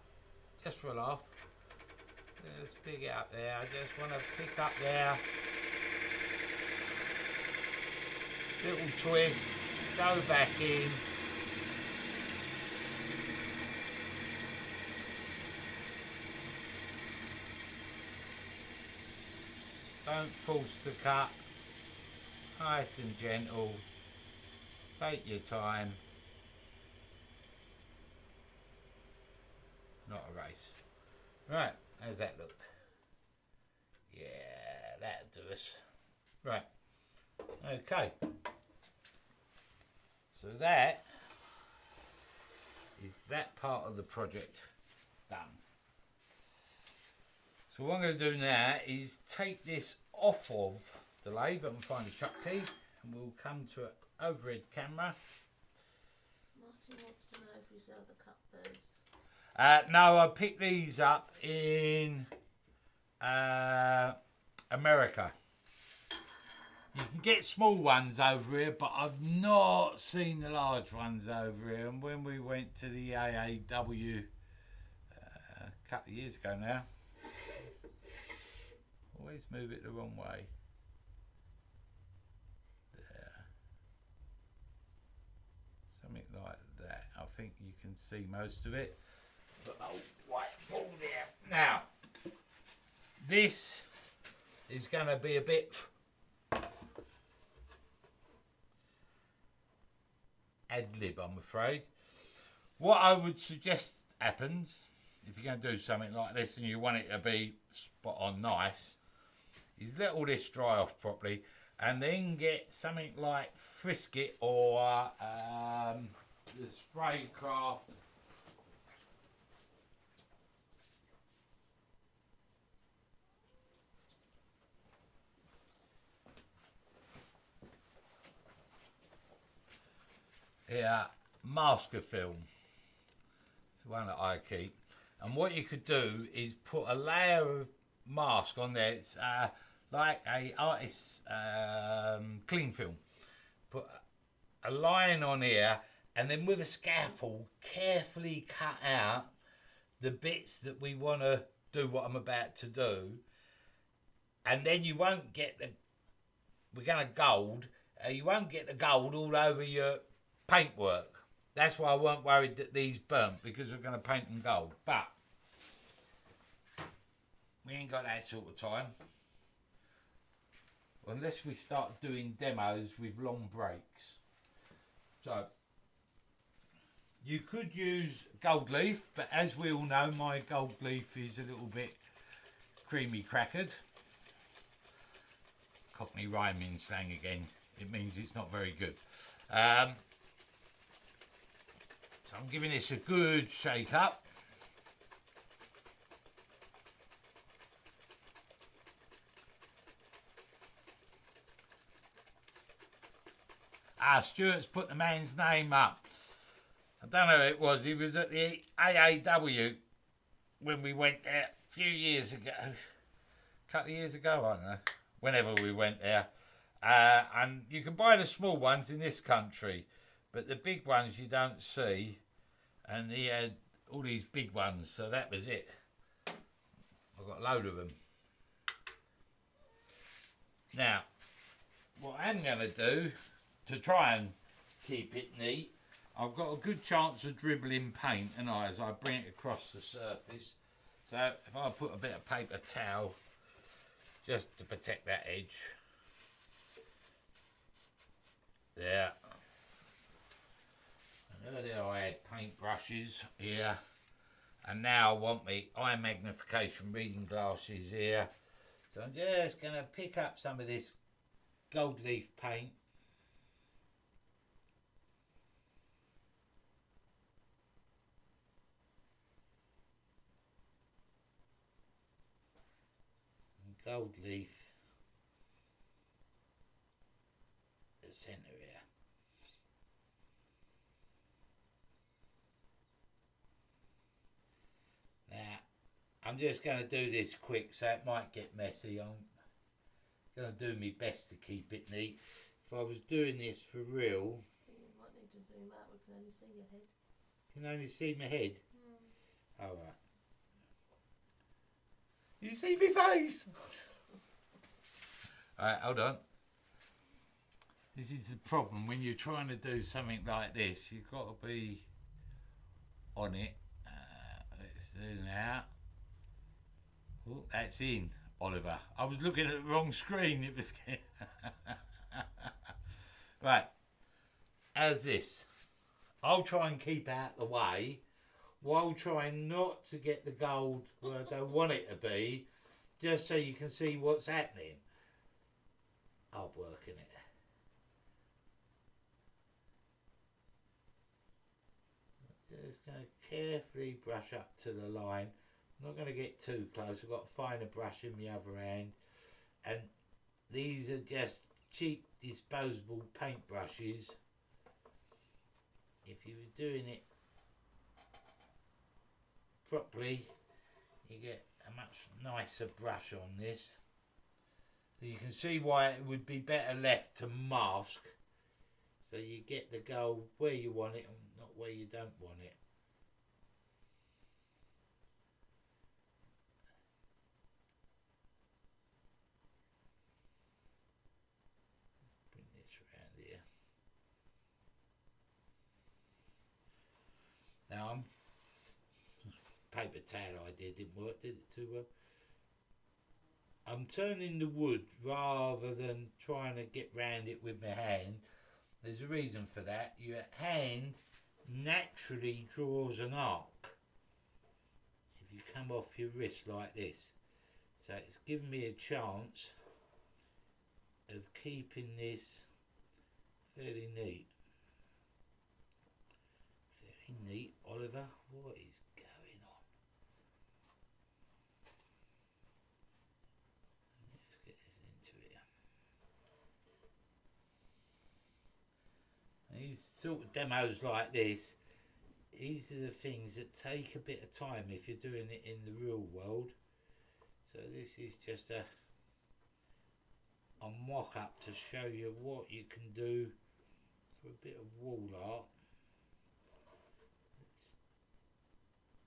just for a laugh. Let's pick it up there, I just want to pick up there. Little twist, go back in. Don't force the cut, nice and gentle, take your time, not a race. Right, how's that look? Yeah, that'll do us. Right, okay, so that is that part of the project done. So what I'm going to do now is take this off of the lathe and find a chuck key, and we'll come to an overhead camera. Martin wants to know if he's ever cut those. No, I picked these up in America. You can get small ones over here, but I've not seen the large ones over here. And when we went to the AAW a couple of years ago now, always move it the wrong way. There. Something like that. I think you can see most of it. The old white ball there. Now, this is going to be a bit ad lib, I'm afraid. What I would suggest happens, if you're going to do something like this and you want it to be spot on nice, is let all this dry off properly and then get something like Frisket or the Spraycraft masker film. It's the one that I keep. And what you could do is put a layer of mask on there. It's like a artist's cling film. Put a line on here, and then with a scalpel carefully cut out the bits that we want to do what I'm about to do. And then you won't get the, we're going to gold, you won't get the gold all over your paintwork. That's why I weren't worried that these burnt, because we're going to paint them gold. But we ain't got that sort of time. Unless we start doing demos with long breaks. So you could use gold leaf, but as we all know, my gold leaf is a little bit creamy crackered. Cockney rhyming slang again. It means it's not very good. So I'm giving this a good shake up. Stuart's put the man's name up. I don't know who it was. He was at the AAW when we went there a few years ago. A couple of years ago, I don't know. Whenever we went there. And you can buy the small ones in this country, but the big ones you don't see. And he had all these big ones, so that was it. I've got a load of them. Now, what I'm going to do to try and keep it neat, I've got a good chance of dribbling paint, and as I bring it across the surface. So if I put a bit of paper towel just to protect that edge. There. And earlier I had paint brushes here, and now I want me eye magnification reading glasses here. So I'm just going to pick up some of this gold leaf paint. And gold leaf the centre here. I'm just going to do this quick, so it might get messy. I'm going to do my best to keep it neat. If I was doing this for real... You might need to zoom out, we can only see your head. Can only see my head? Alright. You see my face? Alright, hold on. This is the problem when you're trying to do something like this. You've got to be on it. Let's zoom out. Oh, that's in, Oliver. I was looking at the wrong screen. It was right. As this, I'll try and keep out the way while trying not to get the gold where I don't want it to be, just so you can see what's happening. Hard work, innit? Just going to carefully brush up to the line. I'm not going to get too close. I've got a finer brush in the other hand, and these are just cheap disposable paint brushes. If you were doing it properly, you get a much nicer brush on this. So you can see why it would be better left to mask, so you get the gold where you want it and not where you don't want it. Bring this around here. Now paper towel idea didn't work, did it, too well? I'm turning the wood rather than trying to get round it with my hand. There's a reason for that. Your hand naturally draws an arc if you come off your wrist like this. So it's given me a chance of keeping this fairly neat. Fairly neat, Oliver. What is going on? Let's get this into here. These sort of demos like this, these are the things that take a bit of time if you're doing it in the real world. So this is just a mock-up to show you what you can do for a bit of wall art.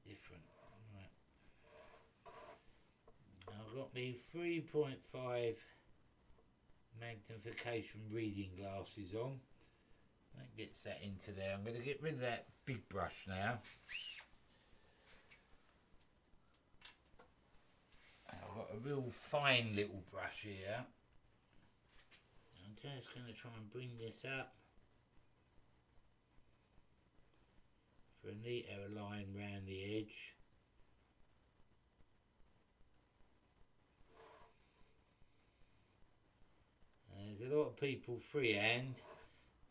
It's different. Right. I've got my 3.5 magnification reading glasses on. That gets that into there. I'm going to get rid of that big brush now. I've got a real fine little brush here. I'm just going to try and bring this up for a neater line round the edge. And there's a lot of people freehand.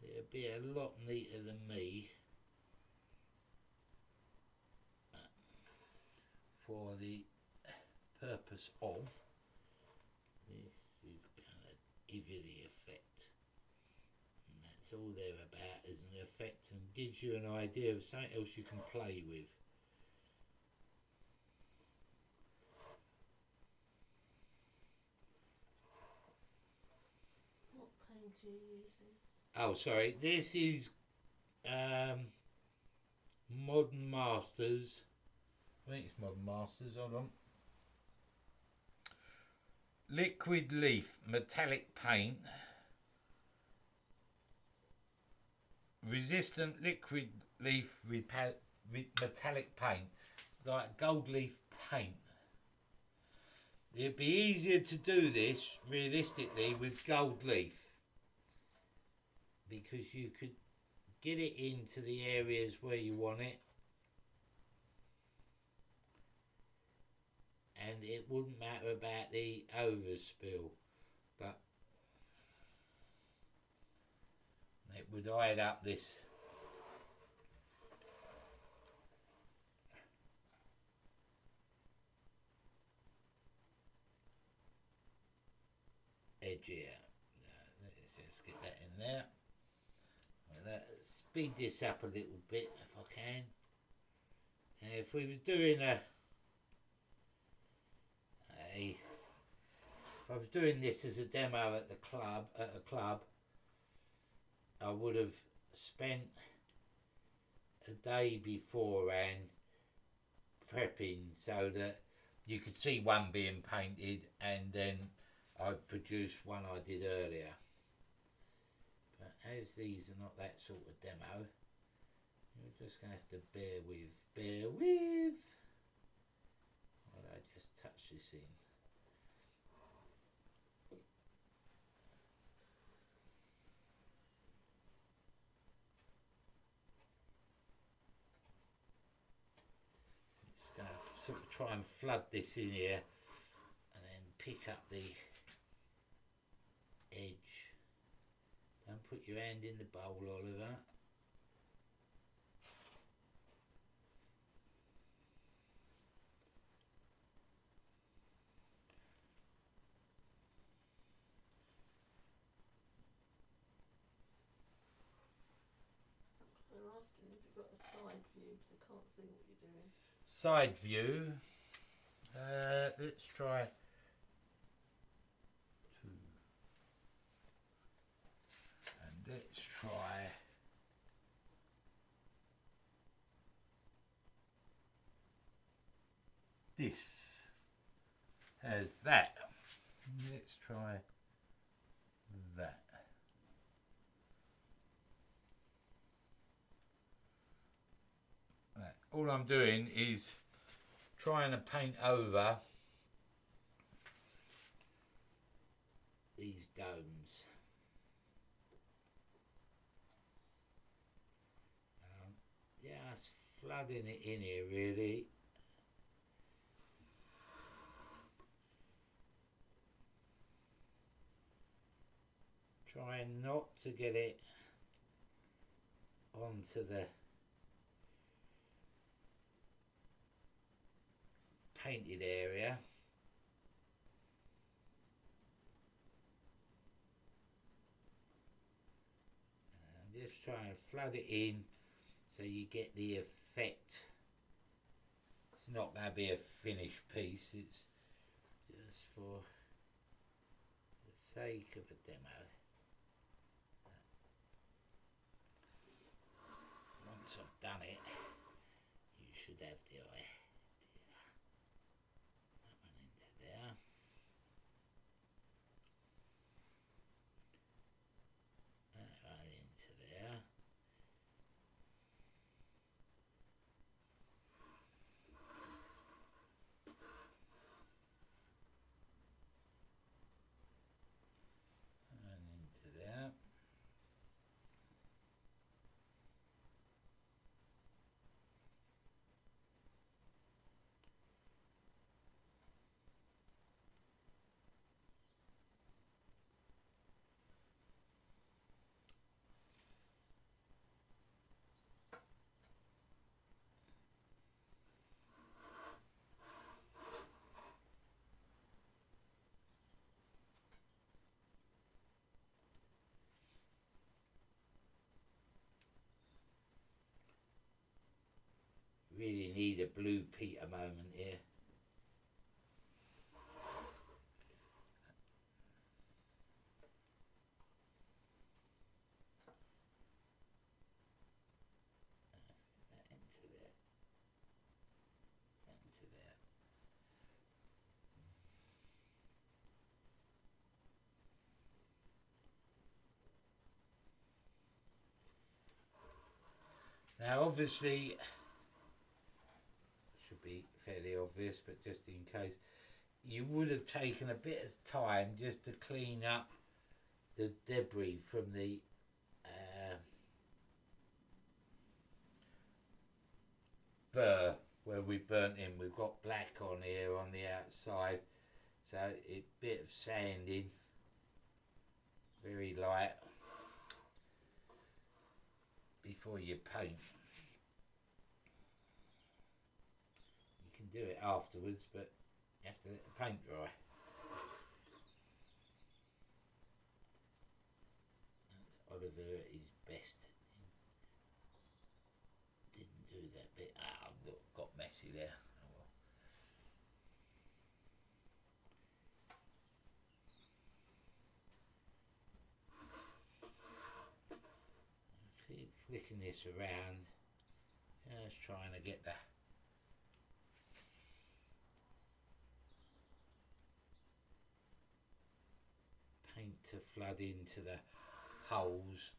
It'll be a lot neater than me for the purpose of this is going to give you the effect, and that's all they're about, is an effect, and gives you an idea of something else you can play with. What paint are you using? Oh, sorry, this is Modern Masters. I think it's Modern Masters, hold on. Liquid Leaf Metallic Paint. Resistant Liquid Leaf Metallic Paint. It's like gold leaf paint. It'd be easier to do this, realistically, with gold leaf, because you could get it into the areas where you want it, and it wouldn't matter about the overspill, but it would hide up this edge here. Let's just get that in there. Speed this up a little bit if I can. And if we was doing a if I was doing this as a demo at a club, I would have spent a day beforehand prepping so that you could see one being painted, and then I'd produce one I did earlier. But as these are not that sort of demo, you're just going to have to bear with. Why did I just touch this in? Just going to sort of try and flood this in here and then pick up the edge. Don't put your hand in the bowl, Oliver. They're asking if you've got a side view because I can't see what you're doing. Side view. Let's try two. And let's try this as that. Let's try that. Right. All I'm doing is trying to paint over these domes. Just flooding it in here really. Trying not to get it onto the painted area. And just try and flood it in so you get the effect. It's not going to be a finished piece, it's just for the sake of a demo. Once I've done it, you should have the eye. That one into there. That one into there. And into there. Really need a blue Peter moment here. That into there. That into there. Now obviously, should be fairly obvious, but just in case, you would have taken a bit of time just to clean up the debris from the burr where we burnt in. We've got black on here on the outside, so a bit of sanding, very light, before you paint. You can do it afterwards, but you have to let the paint dry. That's Oliver at his best. Didn't do that bit. Got messy there. Oh well. flicking this around, just trying to get the paint to flood into the holes.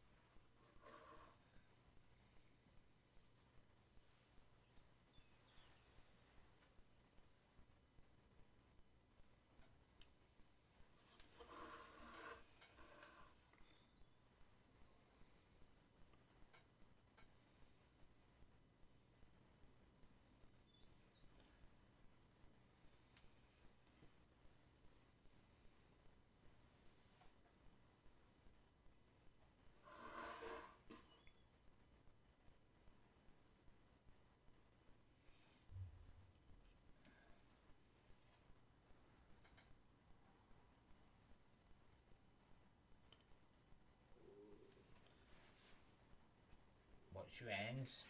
Watch your hands.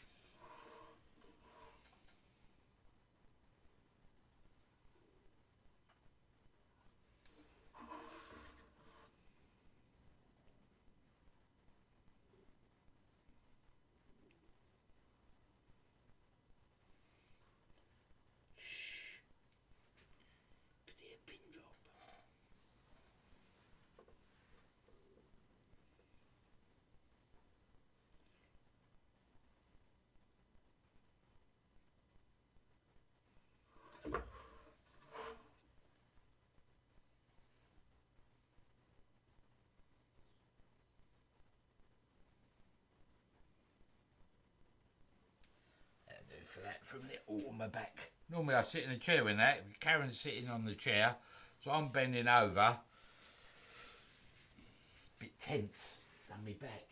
Shh. Could hear a pin drop. For that for a minute. Oh, on my back. Normally I sit in a chair in that. Karen's sitting on the chair, so I'm bending over. Bit tense. Done me back.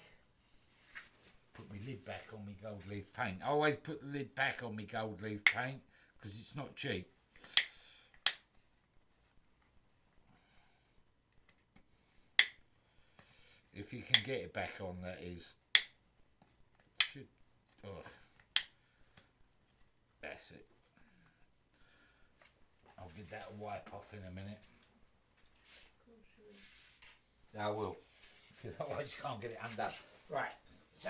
Put my lid back on my gold leaf paint. I always put the lid back on my gold leaf paint because it's not cheap. If you can get it back on, that is. Should. Oh. That's it. I'll give that a wipe off in a minute. I will. Because otherwise you can't get it undone. Right, so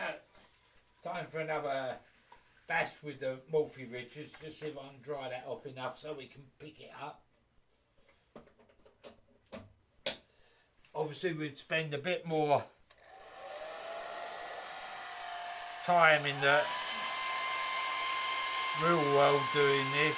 time for another bash with the multi-ridges. Just see if I can dry that off enough so we can pick it up. Obviously we'd spend a bit more time in the real world doing this.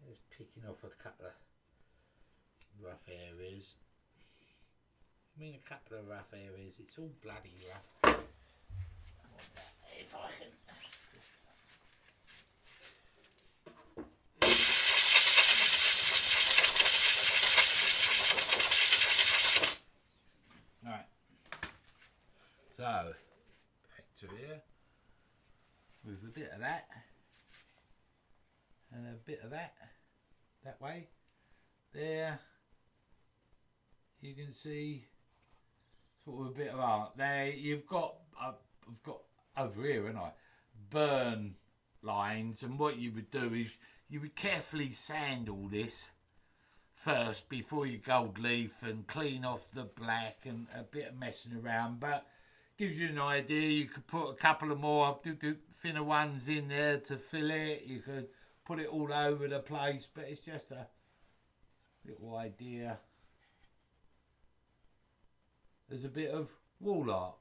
Just picking off a couple of rough areas. I mean a couple of rough areas, it's all bloody rough. If I can. to here with a bit of that and a bit of that way. There you can see sort of a bit of art. There you've got I've got over here, haven't I, burn lines, and what you would do is you would carefully sand all this first before you gold leaf and clean off the black and a bit of messing around, but gives you an idea. You could put a couple of more thinner ones in there to fill it. You could put it all over the place, but it's just a little idea. There's a bit of wall art.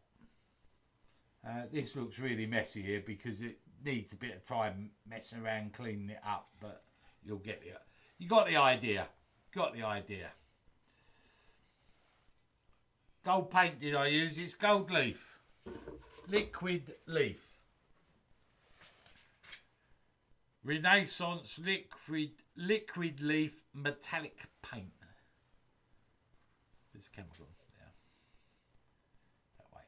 This looks really messy here because it needs a bit of time messing around cleaning it up, but you'll get it. You got the idea. Got the idea. Gold paint did I use? It's gold leaf. Liquid leaf. Renaissance liquid leaf metallic paint. This chemical. There. That way.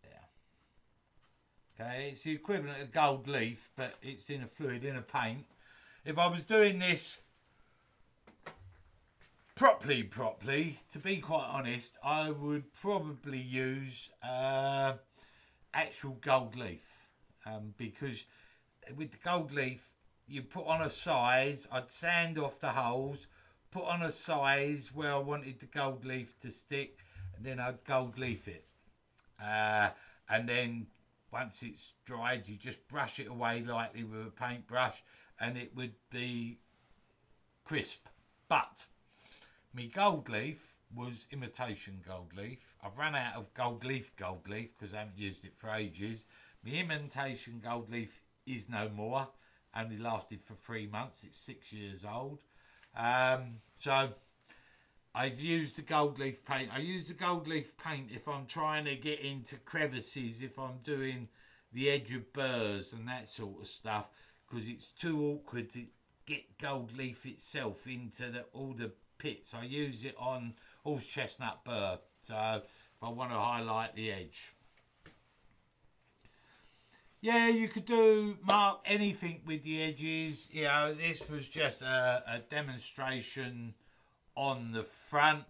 There. Okay, it's the equivalent of gold leaf, but it's in a fluid, in a paint. If I was doing this properly, to be quite honest, I would probably use actual gold leaf, because with the gold leaf you put on a size. I'd sand off the holes, put on a size where I wanted the gold leaf to stick, and then I'd gold leaf it, and then once it's dried you just brush it away lightly with a paintbrush and it would be crisp. But my gold leaf was imitation gold leaf. I've run out of gold leaf because I haven't used it for ages. My imitation gold leaf is no more. Only lasted for 3 months. It's 6 years old. So I've used the gold leaf paint. I use the gold leaf paint if I'm trying to get into crevices, if I'm doing the edge of burrs and that sort of stuff, because it's too awkward to get gold leaf itself into all the pits. I use it on horse chestnut burr, so if I want to highlight the edge. Yeah, you could mark anything with the edges. You know, this was just a demonstration on the front.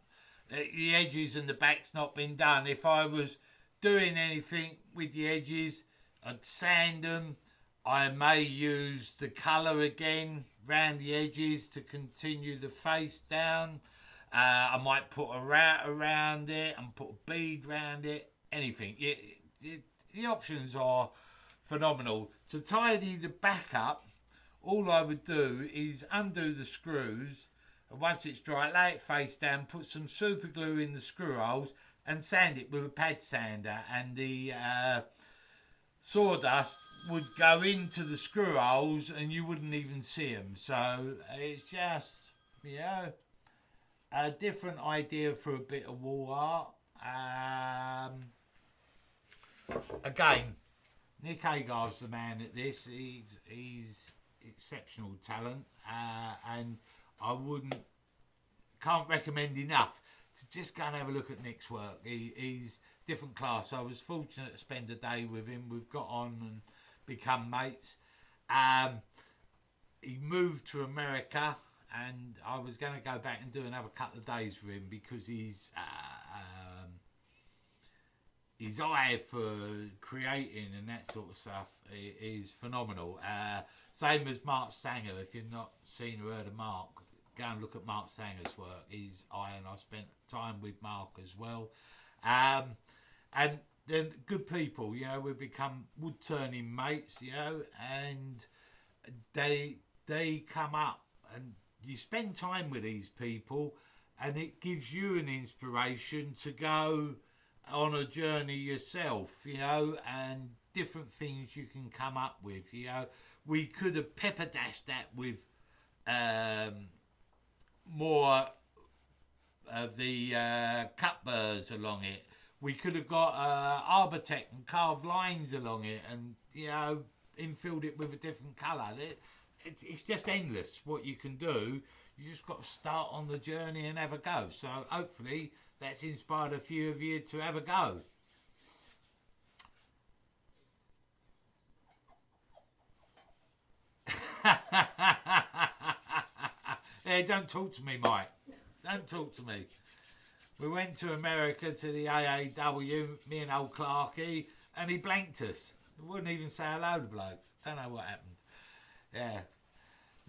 The edges and the back's not been done. If I was doing anything with the edges, I'd sand them. I may use the colour again round the edges to continue the face down. I might put a rat around it and put a bead around it. Anything. The options are phenomenal. To tidy the back up, all I would do is undo the screws, and once it's dry, lay it face down, put some super glue in the screw holes and sand it with a pad sander, and the sawdust would go into the screw holes and you wouldn't even see them. So it's just, you know, a different idea for a bit of wall art. Again, Nick Agar's the man at this. He's exceptional talent, and I can't recommend enough to just go and have a look at Nick's work. He's different class. I was fortunate to spend a day with him. We've got on and become mates. He moved to America, and I was going to go back and do another couple of days with him because his eye for creating and that sort of stuff is phenomenal. Same as Mark Sanger. If you've not seen or heard of Mark, go and look at Mark Sanger's work. His eye, and I spent time with Mark as well. And then good people, you know, we've become wood-turning mates, you know, and they come up and you spend time with these people and it gives you an inspiration to go on a journey yourself, you know, and different things you can come up with, you know. We could have pepper dashed that with more of the cut burrs along it. We could have got Arbortech and carved lines along it and, you know, infilled it with a different colour. It's just endless what you can do. You just got to start on the journey and have a go. So hopefully that's inspired a few of you to have a go. Hey, don't talk to me, Mike. Don't talk to me. We went to America to the AAW, me and old Clarky, and he blanked us. He wouldn't even say hello to bloke. Don't know what happened. Yeah.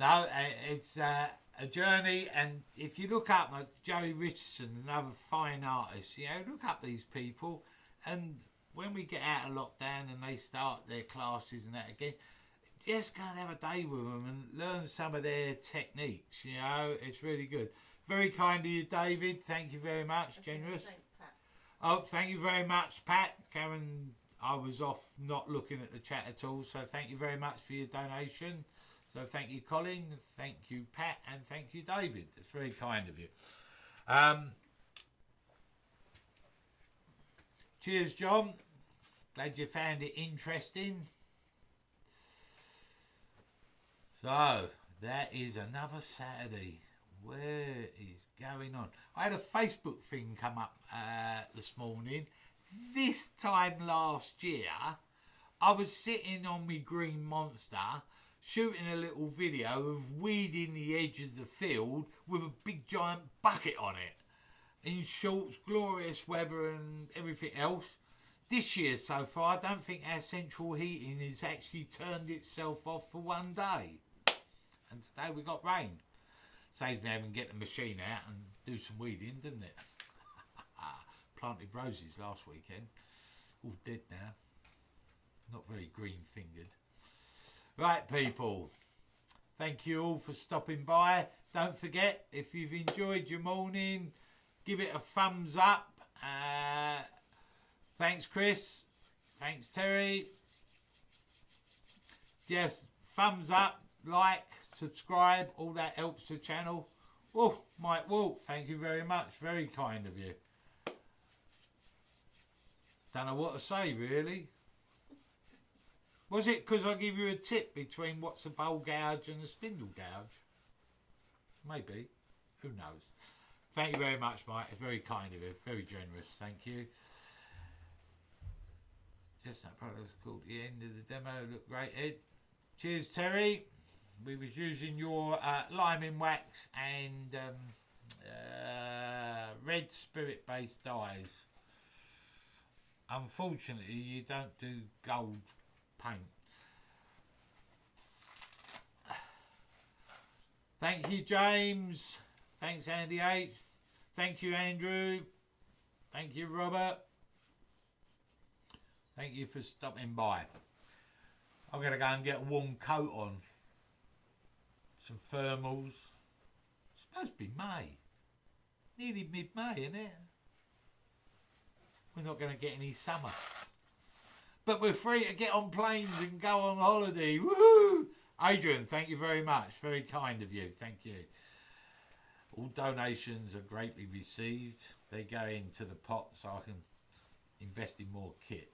No, it's a journey, and if you look up like Joey Richardson, another fine artist, you know, look up these people, and when we get out of lockdown and they start their classes and that again, just go and have a day with them and learn some of their techniques, you know, it's really good. Very kind of you, David. Thank you very much. Okay, generous. Thanks, Pat. Oh, thank you very much, Pat. Karen, I was off not looking at the chat at all, so thank you very much for your donation. So thank you, Colin. Thank you, Pat, and thank you, David. It's very kind of you. Cheers, John. Glad you found it interesting. So, that is another Saturday. Where is going on? I had a Facebook thing come up this morning. This time last year, I was sitting on my green monster, shooting a little video of weeding the edge of the field with a big giant bucket on it. In shorts, glorious weather and everything else. This year so far, I don't think our central heating has actually turned itself off for one day. And today we got rain. Saves me having to get the machine out and do some weeding, doesn't it? Planted roses last weekend. All dead now. Not very green fingered. Right, people. Thank you all for stopping by. Don't forget, if you've enjoyed your morning, give it a thumbs up. Thanks, Chris. Thanks, Terry. Just thumbs up, like, subscribe. All that helps the channel. Oh, Mike Wolf, thank you very much. Very kind of you. Don't know what to say, really. Was it because I give you a tip between what's a bowl gouge and a spindle gouge? Maybe. Who knows? Thank you very much, Mike. It's very kind of you. Very generous. Thank you. Just that product's called the end of the demo. Look great, Ed. Cheers, Terry. We was using your liming wax and red spirit-based dyes. Unfortunately, you don't do gold paint. Thank you, James. Thanks, Andy H. Thank you, Andrew. Thank you, Robert. Thank you for stopping by. I'm going to go and get a warm coat on. Some thermals. It's supposed to be May. Nearly mid-May, isn't it? We're not going to get any summer. But we're free to get on planes and go on holiday. Woohoo! Adrian, thank you very much. Very kind of you. Thank you. All donations are greatly received. They go into the pot so I can invest in more kit.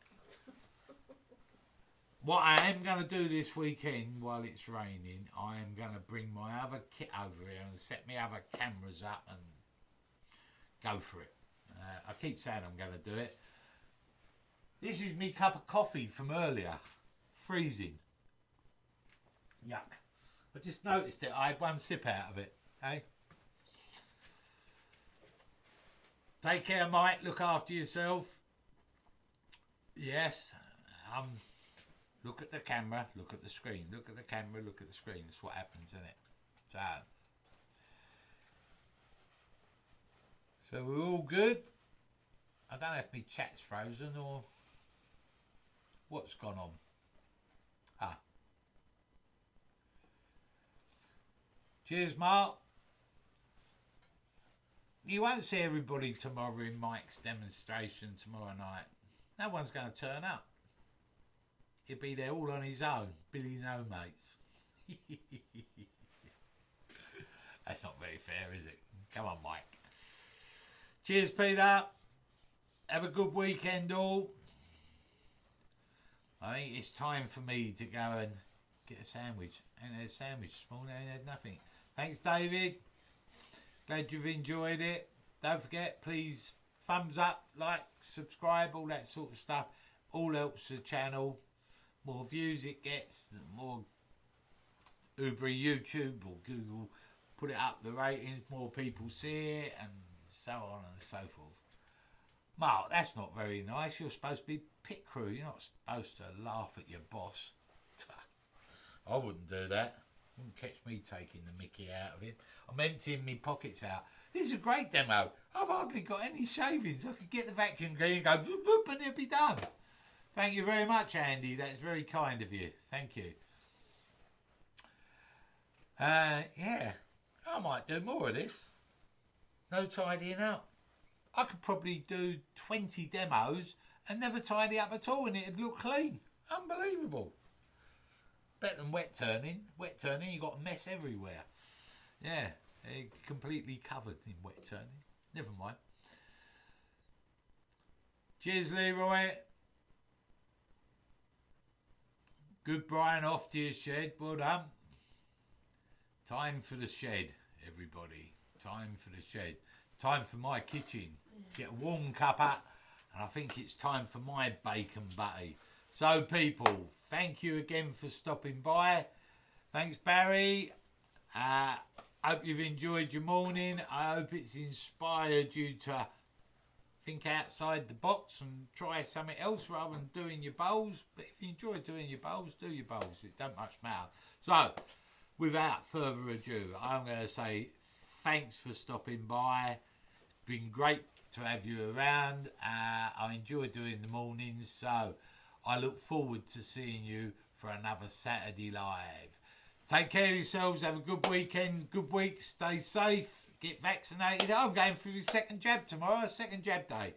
What I am going to do this weekend while it's raining, I am going to bring my other kit over here and set my other cameras up and go for it. I keep saying I'm going to do it. This is me cup of coffee from earlier. Freezing. Yuck. I just noticed it. I had one sip out of it. Okay? Take care, Mike. Look after yourself. Yes. Look at the camera. Look at the screen. Look at the camera. Look at the screen. That's what happens, isn't it? So we're all good. I don't know if my chat's frozen or what's gone on. Cheers, Mark. You won't see everybody tomorrow in Mike's demonstration tomorrow night. No one's going to turn up. He'll be there all on his own. Billy No Mates. That's not very fair, is it? Come on, Mike. Cheers, Peter. Have a good weekend, all. I think it's time for me to go and get a sandwich. I ain't had a sandwich this morning. I ain't had nothing. Thanks, David. Glad you've enjoyed it. Don't forget, please, thumbs up, like, subscribe, all that sort of stuff. All helps the channel. More views it gets, the more Uber, YouTube or Google put it up the ratings, more people see it, and so on and so forth. Mark, that's not very nice. You're supposed to be pit crew. You're not supposed to laugh at your boss. I wouldn't do that. Wouldn't catch me taking the mickey out of him. I'm emptying my pockets out. This is a great demo. I've hardly got any shavings. I could get the vacuum cleaner and go whoop, whoop, and it'll be done. Thank you very much, Andy. That's very kind of you. Thank you. Yeah, I might do more of this. No tidying up. I could probably do 20 demos and never tidy up at all, and it'd look clean. Unbelievable. Better than wet turning. Wet turning, you got a mess everywhere. Yeah, completely covered in wet turning. Never mind. Cheers, Leroy. Good Brian, off to your shed. Well done. Time for the shed, everybody. Time for the shed. Time for my kitchen. Get a warm cuppa, and I think it's time for my bacon butty. So, people, thank you again for stopping by. Thanks, Barry. Hope you've enjoyed your morning. I hope it's inspired you to think outside the box and try something else rather than doing your bowls. But if you enjoy doing your bowls, do your bowls. It don't much matter. So, without further ado, I'm going to say thanks for stopping by. It's been great to have you around. I enjoy doing the mornings, so I look forward to seeing you for another Saturday Live. Take care of yourselves. Have a good weekend, good week. Stay safe. Get vaccinated. I'm going through the second jab tomorrow, second jab day.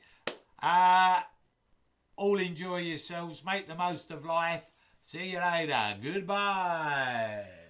All enjoy yourselves. Make the most of life. See you later. Goodbye.